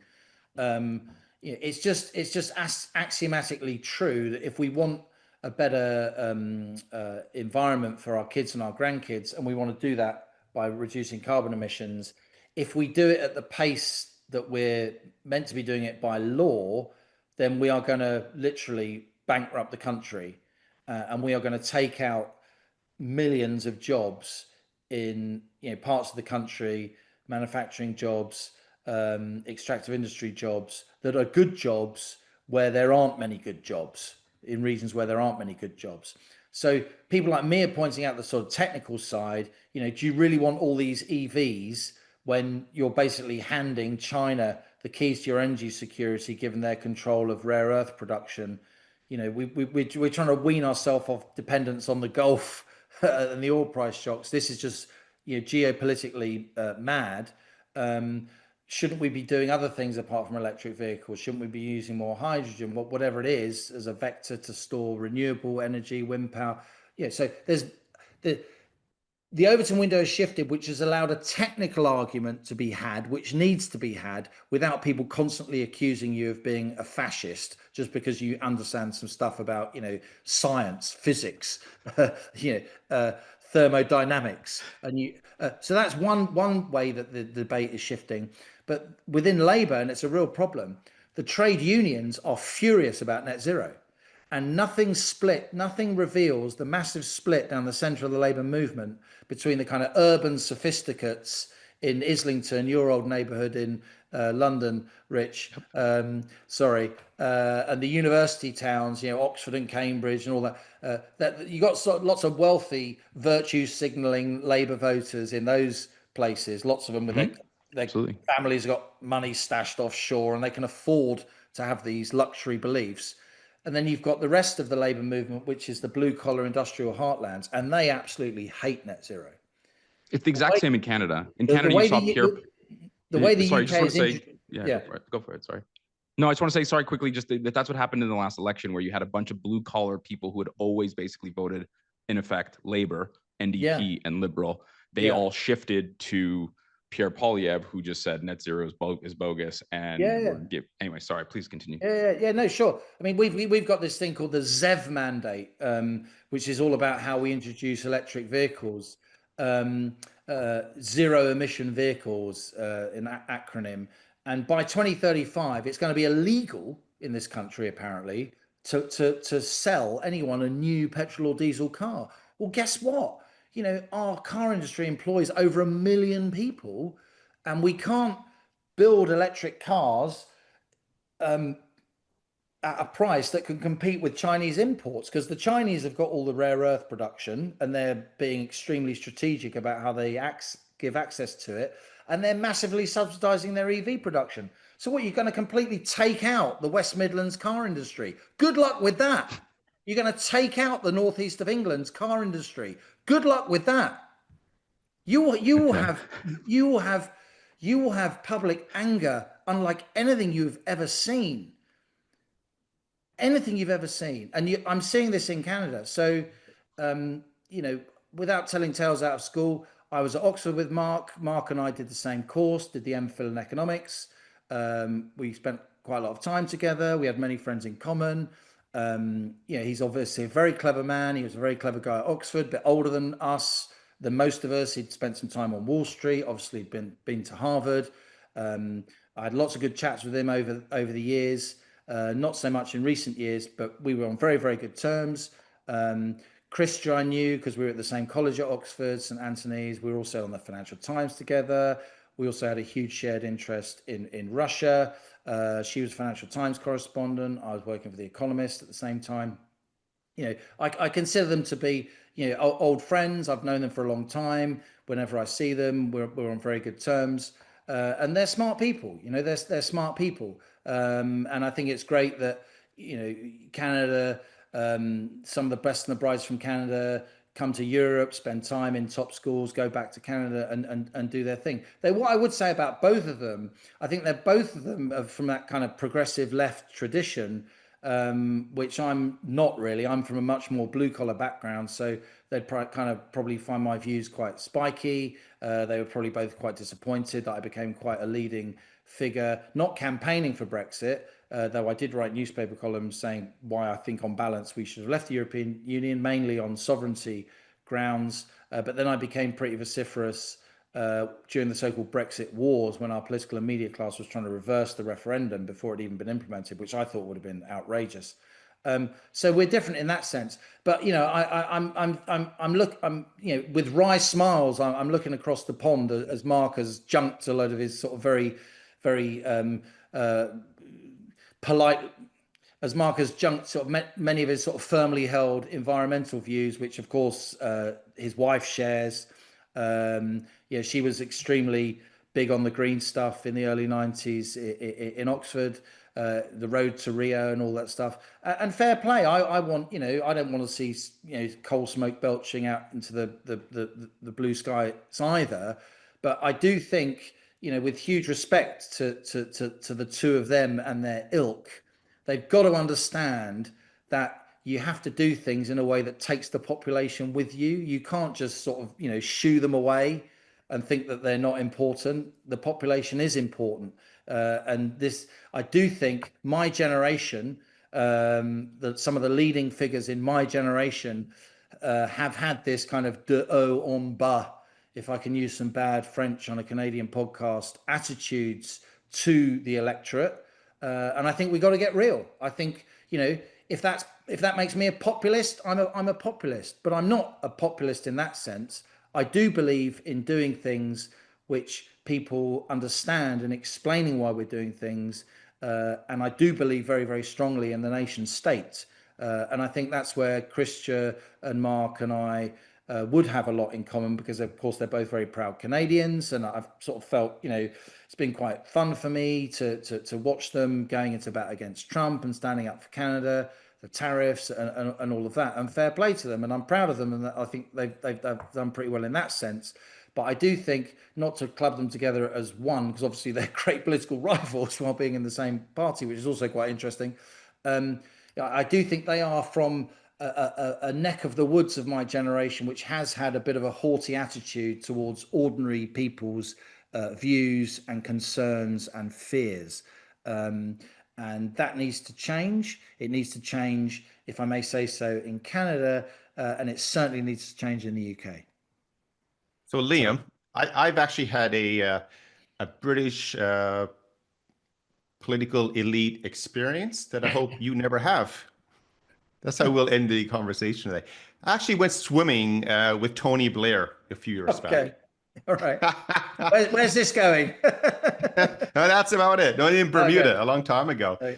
It's just axiomatically true that if we want a better environment for our kids and our grandkids, and we want to do that by reducing carbon emissions, if we do it at the pace that we're meant to be doing it by law, then we are going to literally bankrupt the country, and we are going to take out millions of jobs in parts of the country, manufacturing jobs, extractive industry jobs that are good jobs where there aren't many good jobs, in regions where there aren't many good jobs. So people like me are pointing out the sort of technical side. Do you really want all these EVs when you're basically handing China the keys to your energy security, given their control of rare earth production? We're trying to wean ourselves off dependence on the Gulf and the oil price shocks. This is just geopolitically mad. Shouldn't we be doing other things apart from electric vehicles? Shouldn't we be using more hydrogen, whatever it is, as a vector to store renewable energy, wind power? So there's the Overton window has shifted, which has allowed a technical argument to be had, which needs to be had, without people constantly accusing you of being a fascist just because you understand some stuff about, science, physics, thermodynamics, and so that's one way that the debate is shifting. But within Labour, and it's a real problem, the trade unions are furious about net zero. And nothing reveals the massive split down the centre of the Labour movement between the kind of urban sophisticates in Islington, your old neighbourhood in London, Rich, and the university towns, Oxford and Cambridge and all that. That you got lots of wealthy, virtue signalling Labour voters in those places. Lots of them with their families got money stashed offshore, and they can afford to have these luxury beliefs. And then you've got the rest of the Labour movement, which is the blue-collar industrial heartlands, and they absolutely hate net zero. It's the exact same in Canada. In The Canada, way you saw the way the sorry, I UK just want is to say, yeah, go for it. Sorry. No, I just want to say, sorry, quickly, just that's what happened in the last election, where you had a bunch of blue-collar people who had always basically voted, in effect, Labour, NDP, and Liberal. They all shifted to Pierre Poilievre, who just said net zero is bogus, and anyway. Sorry, please continue. No, sure. I mean, we've got this thing called the ZEV mandate, which is all about how we introduce electric vehicles, zero emission vehicles, in acronym. And by 2035, it's going to be illegal in this country, apparently, to sell anyone a new petrol or diesel car. Well, guess what? Our car industry employs over 1 million people, and we can't build electric cars at a price that can compete with Chinese imports, because the Chinese have got all the rare earth production and they're being extremely strategic about how they give access to it, and they're massively subsidizing their EV production. So what, you're going to completely take out the West Midlands car industry? Good luck with that. You're going to take out the northeast of England's car industry. Good luck with that. You will have public anger unlike anything you've ever seen. And I'm seeing this in Canada. So, without telling tales out of school, I was at Oxford with Mark. Mark and I did the same course, did the MPhil in economics. We spent quite a lot of time together. We had many friends in common. He's obviously a very clever man. He was a very clever guy at Oxford, a bit older than us, than most of us. He'd spent some time on Wall Street, obviously been to Harvard. I had lots of good chats with him over the years. Not so much in recent years, but we were on very, very good terms. Christian I knew because we were at the same college at Oxford, St Antony's. We were also on the Financial Times together. We also had a huge shared interest in Russia. She was a Financial Times correspondent. I was working for The Economist at the same time. I consider them to be, old friends. I've known them for a long time. Whenever I see them, we're on very good terms. And they're smart people. They're smart people. And I think it's great that, Canada, some of the best and the brightest from Canada come to Europe, spend time in top schools, go back to Canada and do their thing. What I would say about both of them, I think they're both of them are from that kind of progressive left tradition, which I'm not really. I'm from a much more blue collar background, so they'd probably find my views quite spiky. They were probably both quite disappointed that I became quite a leading figure, not campaigning for Brexit, though I did write newspaper columns saying why I think on balance we should have left the European Union, mainly on sovereignty grounds. But then I became pretty vociferous during the so-called Brexit wars, when our political and media class was trying to reverse the referendum before it had even been implemented, which I thought would have been outrageous. So we're different in that sense. But I'm with wry smiles, I'm looking across the pond as Mark has junked a load of his sort of very, very polite, as Mark has junked sort of many of his sort of firmly held environmental views, which of course his wife shares. She was extremely big on the green stuff in the early 90s in Oxford, the road to Rio and all that stuff. And fair play. I want, I don't want to see, coal smoke belching out into the blue skies either. But I do think, with huge respect to the two of them and their ilk, they've got to understand that you have to do things in a way that takes the population with you. You can't just sort of, shoo them away and think that they're not important. The population is important. And this, I do think my generation, that some of the leading figures in my generation have had this kind of de haut en bas, if I can use some bad French on a Canadian podcast, attitudes to the electorate. And I think we got to get real. I think, if that makes me a populist, I'm a populist, but I'm not a populist in that sense. I do believe in doing things which people understand and explaining why we're doing things. And I do believe very, very strongly in the nation state. And I think that's where Christian and Mark and I would have a lot in common, because of course they're both very proud Canadians, and I've sort of felt, it's been quite fun for me to watch them going into battle against Trump and standing up for Canada, the tariffs and all of that, and fair play to them, and I'm proud of them, and I think they've done pretty well in that sense. But I do think not to club them together as one, because obviously they're great political rivals while being in the same party, which is also quite interesting. I do think they are from a neck of the woods of my generation, which has had a bit of a haughty attitude towards ordinary people's views and concerns and fears. And that needs to change. It needs to change, if I may say so, in Canada, and it certainly needs to change in the UK. So Liam, I've actually had a British political elite experience that I hope you never have. That's how we'll end the conversation today. I actually went swimming with Tony Blair a few years back. Okay. All right. Where's this going? No, that's about it. No, in Bermuda a long time ago. Okay.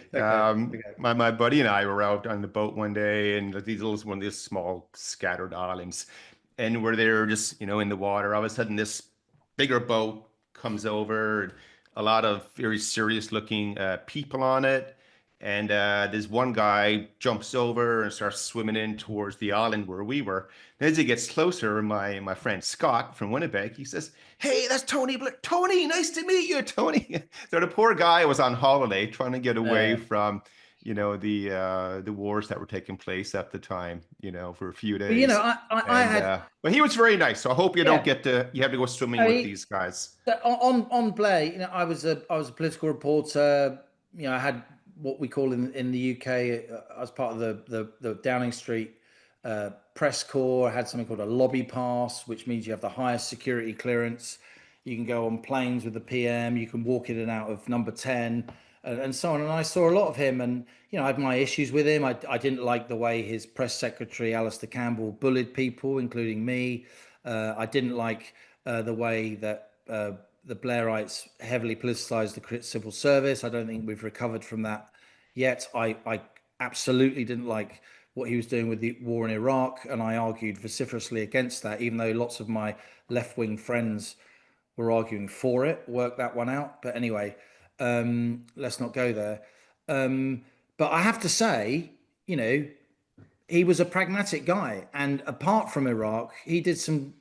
My buddy and I were out on the boat one day, and one of these small scattered islands, and we're there just, in the water. All of a sudden, this bigger boat comes over, a lot of very serious looking people on it. And this one guy jumps over and starts swimming in towards the island where we were. And as he gets closer, my friend Scott from Winnipeg, he says, "Hey, that's Tony Blair. Tony, nice to meet you, Tony." So the poor guy was on holiday trying to get away from, the wars that were taking place at the time, for a few But, you know, days. I And had, but he was very nice. So I hope you yeah. don't you have to go swimming with these guys. On Blair, I was a political reporter. I had what we call in the UK, as part of the Downing Street press corps. I had something called a lobby pass, which means you have the highest security clearance. You can go on planes with the PM. You can walk in and out of number 10, and so on. And I saw a lot of him, and I had my issues with him. I didn't like the way his press secretary, Alistair Campbell, bullied people, including me. I didn't like the way that the Blairites heavily politicised the civil service. I don't think we've recovered from that yet. I absolutely didn't like what he was doing with the war in Iraq, and I argued vociferously against that, even though lots of my left-wing friends were arguing for it. Work that one out. But anyway, let's not go there. But I have to say, he was a pragmatic guy, and apart from Iraq, he did some,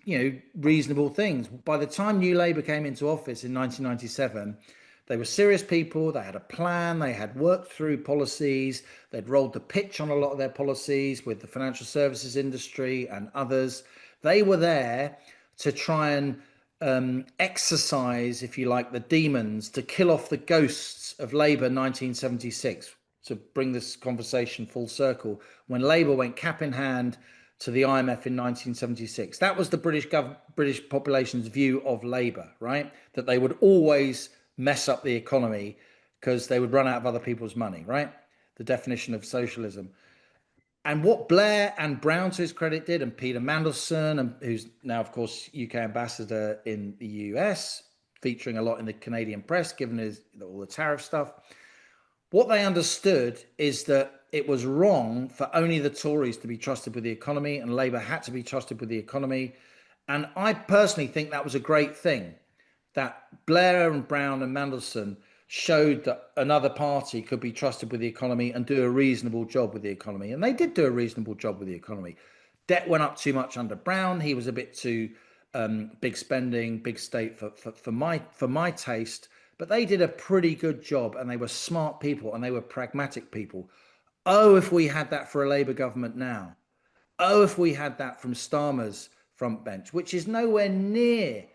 reasonable things. By the time New Labour came into office in 1997, they were serious people. They had a plan. They had worked through policies. They'd rolled the pitch on a lot of their policies with the financial services industry and others. They were there to try and exercise, if you like, the demons, to kill off the ghosts of Labour 1976. To bring this conversation full circle, when Labour went cap in hand to the IMF in 1976, that was the British population's view of Labour, right? That they would always mess up the economy because they would run out of other people's money, right? The definition of socialism. And what Blair and Brown, to his credit, did, and Peter Mandelson, who's now, of course, UK ambassador in the US, featuring a lot in the Canadian press, given all the tariff stuff. What they understood is that it was wrong for only the Tories to be trusted with the economy, and Labour had to be trusted with the economy. And I personally think that was a great thing, that Blair and Brown and Mandelson showed that another party could be trusted with the economy and do a reasonable job with the economy. And they did do a reasonable job with the economy. Debt went up too much under Brown. He was a bit too big spending, big state for my taste. But they did a pretty good job, and they were smart people, and they were pragmatic people. Oh, if we had that for a Labour government now. Oh, if we had that from Starmer's front bench, which is nowhere near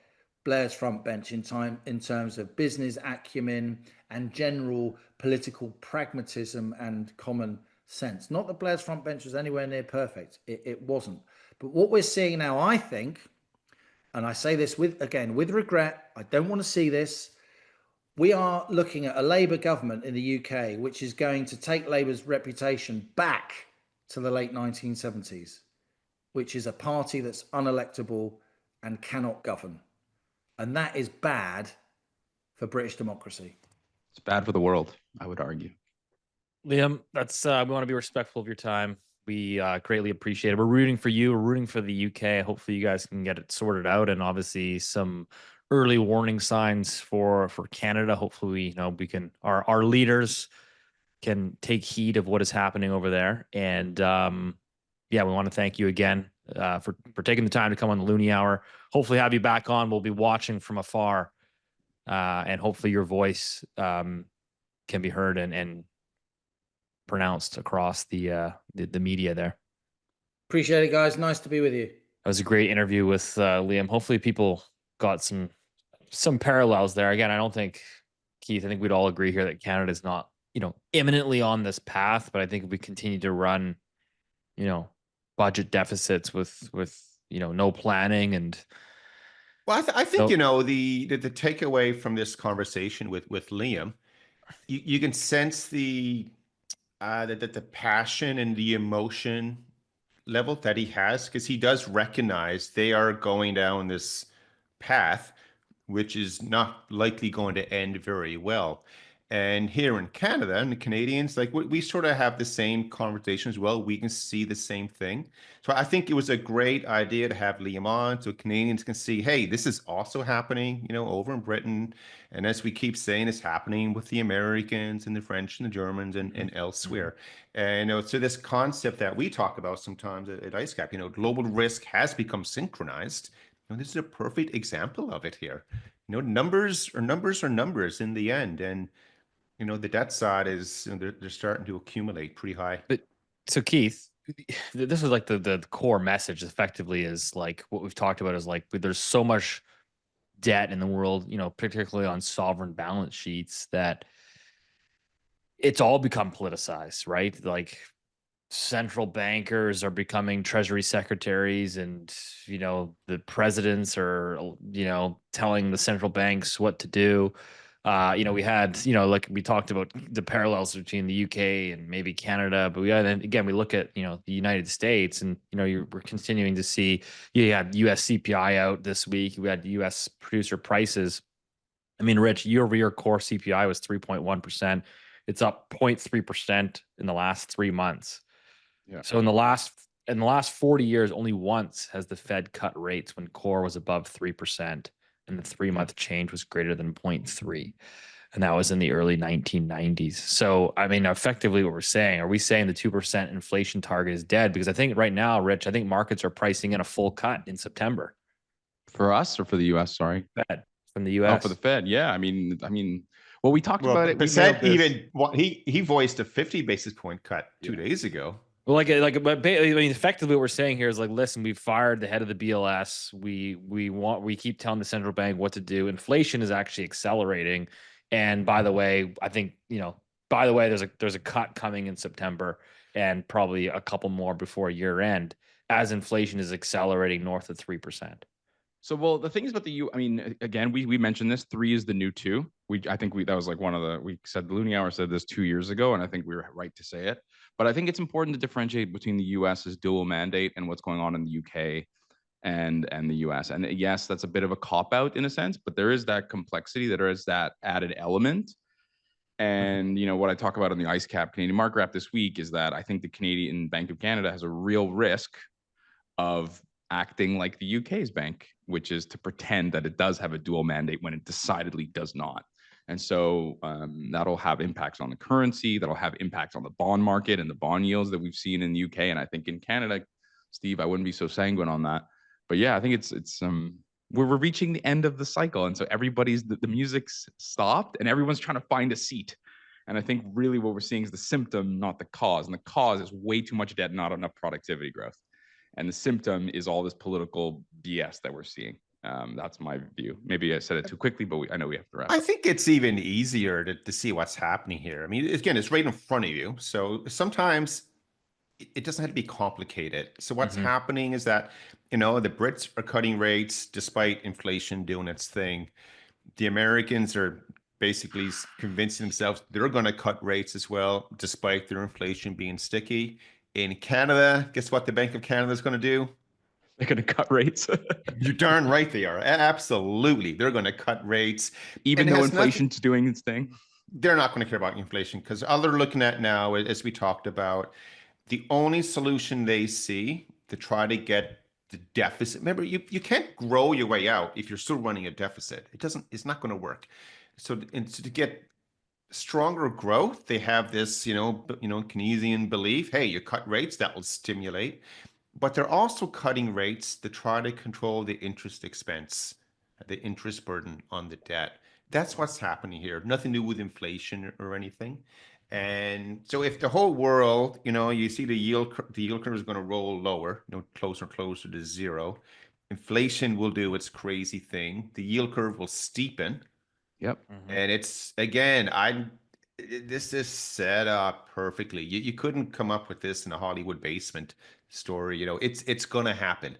Blair's front bench in terms of business acumen and general political pragmatism and common sense. Not that Blair's front bench was anywhere near perfect. It wasn't. But what we're seeing now, I think, and I say this with regret, I don't want to see this. We are looking at a Labour government in the UK, which is going to take Labour's reputation back to the late 1970s, which is a party that's unelectable and cannot govern. And that is bad for British democracy. It's bad for the world, I would argue. Liam, that's we want to be respectful of your time. We greatly appreciate it. We're rooting for you. We're rooting for the UK. Hopefully you guys can get it sorted out, and obviously some early warning signs for Canada. Hopefully, we can our leaders can take heed of what is happening over there. And we want to thank you again for taking the time to come on the Loonie Hour. Hopefully have you back on. We'll be watching from afar, and hopefully your voice can be heard and pronounced across the media there. Appreciate it, guys. Nice to be with you. That was a great interview with Liam. Hopefully people got some parallels there. Again, I don't think, Keith, I think we'd all agree here that Canada is not, imminently on this path, but I think if we continue to run, budget deficits with no planning and. Well, I think, the takeaway from this conversation with Liam, you can sense the passion and the emotion level that he has, because he does recognize they are going down this path, which is not likely going to end very well. And here in Canada, and the Canadians, we sort of have the same conversation as well. We can see the same thing. So I think it was a great idea to have Liam on, so Canadians can see, hey, this is also happening, over in Britain. And as we keep saying, it's happening with the Americans and the French and the Germans and elsewhere. And so this concept that we talk about sometimes at IceCap, global risk has become synchronized. This is a perfect example of it here. Numbers are numbers in the end. And the debt side is they're starting to accumulate pretty high. But so Keith, this is like the core message effectively is like what we've talked about is like there's so much debt in the world, particularly on sovereign balance sheets, that it's all become politicized, right? Like central bankers are becoming treasury secretaries, and the presidents are telling the central banks what to do. We had like we talked about the parallels between the UK and maybe Canada, but we look at the United States, and we're continuing to see you had US CPI out this week. We had US producer prices. I mean, Rich, year-over-year core CPI was 3.1%. It's up 0.3% in the last 3 months. Yeah. So in the last 40 years, only once has the Fed cut rates when core was above 3%, and the 3-month change was greater than 0.3. And that was in the early 1990s. So, I mean, effectively what we're saying, are we saying the 2% inflation target is dead? Because I think right now, Rich, I think markets are pricing in a full cut in September. For us or for the US? Sorry. Fed, from the US. Oh, for the Fed. Yeah. I mean, well, we talked about it. Percent even what he voiced a 50 basis point cut 2 days ago. Well, but I mean, effectively, what we're saying here is like, listen, we've fired the head of the BLS. We keep telling the central bank what to do. Inflation is actually accelerating, and by the way, I think there's a cut coming in September, and probably a couple more before year end, as inflation is accelerating north of 3%. So, well, the thing is about I mean, again, we mentioned this. 3 is the new 2. I think that was like we said the Loonie Hour said this 2 years ago, and I think we were right to say it. But I think it's important to differentiate between the US's dual mandate and what's going on in the UK and the US. And yes, that's a bit of a cop out in a sense, but there is that complexity, there is that added element. And what I talk about on the ICE cap Canadian market wrap this week is that I think the Canadian Bank of Canada has a real risk of acting like the UK's bank, which is to pretend that it does have a dual mandate when it decidedly does not. And so that'll have impacts on the currency, that'll have impacts on the bond market and the bond yields that we've seen in the UK. And I think in Canada, Steve, I wouldn't be so sanguine on that. But yeah, I think we're reaching the end of the cycle. And so the music's stopped and everyone's trying to find a seat. And I think really what we're seeing is the symptom, not the cause. And the cause is way too much debt, not enough productivity growth. And the symptom is all this political BS that we're seeing. That's my view. Maybe I said it too quickly, but I know we have to wrap up. I think it's even easier to see what's happening here. I mean, again, it's right in front of you. So sometimes it doesn't have to be complicated. So what's happening is that, the Brits are cutting rates despite inflation doing its thing. The Americans are basically convincing themselves they're going to cut rates as well, despite their inflation being sticky. In Canada, guess what the Bank of Canada is going to do? They're going to cut rates. You're darn right they are. Absolutely. They're going to cut rates. Even though inflation's doing its thing? They're not going to care about inflation because all they're looking at now, as we talked about, the only solution they see to try to get the deficit. Remember, you can't grow your way out if you're still running a deficit. It's not going to work. So to get stronger growth, they have this, Keynesian belief, hey, you cut rates, that will stimulate. But they're also cutting rates to try to control the interest expense, the interest burden on the debt. That's what's happening here. Nothing to do with inflation or anything. And so if the whole world, you see the yield curve is going to roll lower, closer and closer to zero. Inflation will do its crazy thing. The yield curve will steepen. Yep. And it's, again, this is set up perfectly. You couldn't come up with this in a Hollywood basement story. It's going to happen.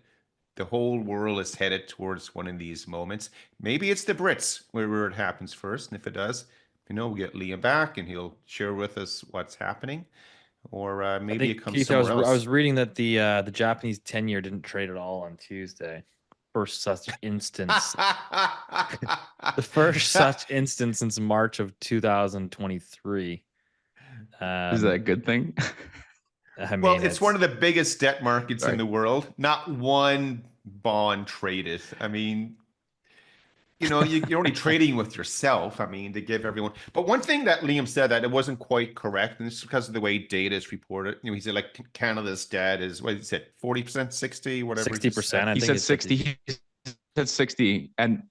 The whole world is headed towards one of these moments. Maybe it's the Brits where it happens first. And if it does, we'll get Liam back and he'll share with us what's happening. Or maybe it comes somewhere else. I was reading that the Japanese 10-year didn't trade at all on Tuesday. First such instance. The first such instance since March of 2023. Is that a good thing? I mean, it's one of the biggest debt markets in the world. Not one bond traded. I mean, you're only trading with yourself. I mean, to give everyone. But one thing that Liam said that it wasn't quite correct, and this is because of the way data is reported. He said like Canada's debt is what he said, 40%, 60, whatever. 60%. He said 60. He said 60, and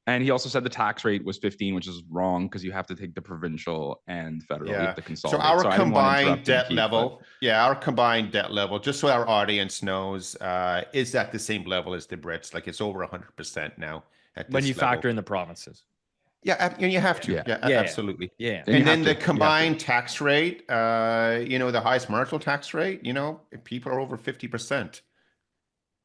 And he also said the tax rate was 15, which is wrong because you have to take the provincial and federal. You have to So consolidate. our I didn't want to combined interrupt you, debt Keith, level, our combined debt level, just so our audience knows, is at the same level as the Brits. Like it's over 100% now at this When you level. factor in the provinces. Yeah, and you have to. Yeah. Yeah, absolutely. Yeah. And And you then have the to. combined tax rate, the highest marginal tax rate, people are over 50%.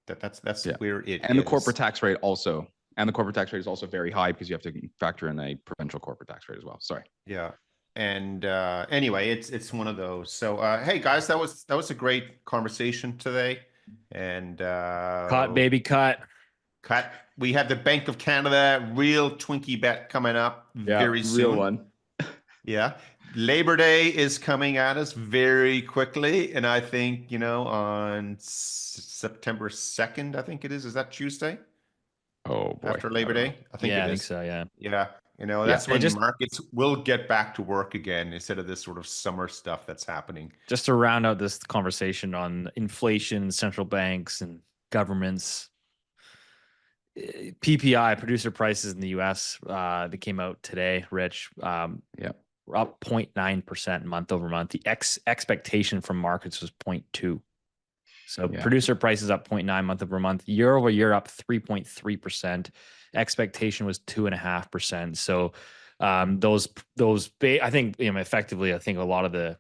That's Yeah. where it And the is. corporate tax rate also. And the corporate tax rate is also very high because you have to factor in a provincial corporate tax rate as well. Sorry. Yeah. And anyway, it's one of those. So hey guys, that was a great conversation today. And Cut, baby, cut. we have the Bank of Canada real Twinkie bet coming up very soon. Real one. Yeah. Labor Day is coming at us very quickly. And I think, on September 2nd, I think it is. Is that Tuesday? Oh boy. After Labor Day? I think it is. I think so, yeah. Yeah. That's Yeah, when markets will get back to work again instead of this sort of summer stuff that's happening. Just to round out this conversation on inflation, central banks, and governments, PPI, producer prices in the U.S., they came out today, Rich. We're up 0.9% month over month. The expectation from markets was 0.2. So producer prices up 0.9 month over month. Year over year up 3.3%. Expectation was 2.5%. So I think effectively, I think a lot of the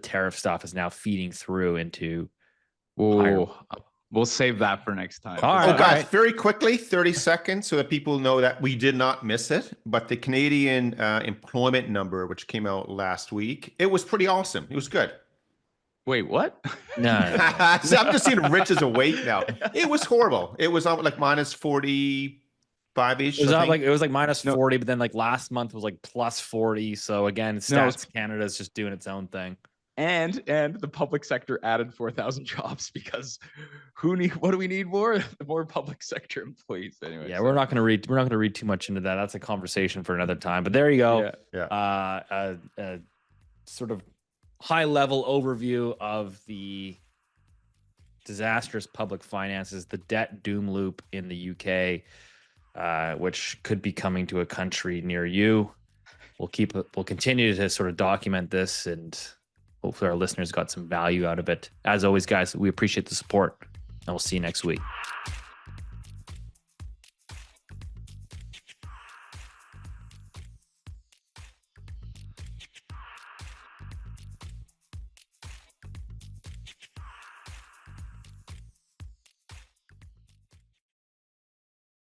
tariff stuff is now feeding through into. We'll save that for next time. Guys, very quickly, 30 seconds, so that people know that we did not miss it. But the Canadian employment number, which came out last week, it was pretty awesome. It was good. Wait, what? No. So I'm just seeing Rich is awake now. It was horrible. It was like minus 45-ish. It was like minus 40, but then like last month was like plus 40. So again, Stats Canada is just doing its own thing. And the public sector added 4,000 jobs because what do we need more? More public sector employees. Anyway. Yeah, we're not going to read too much into that. That's a conversation for another time. But there you go. Yeah. Sort of high level overview of the disastrous public finances, the debt doom loop in the UK, which could be coming to a country near you. We'll continue to sort of document this, and hopefully our listeners got some value out of it. As always, guys, we appreciate the support, and we'll see you next week.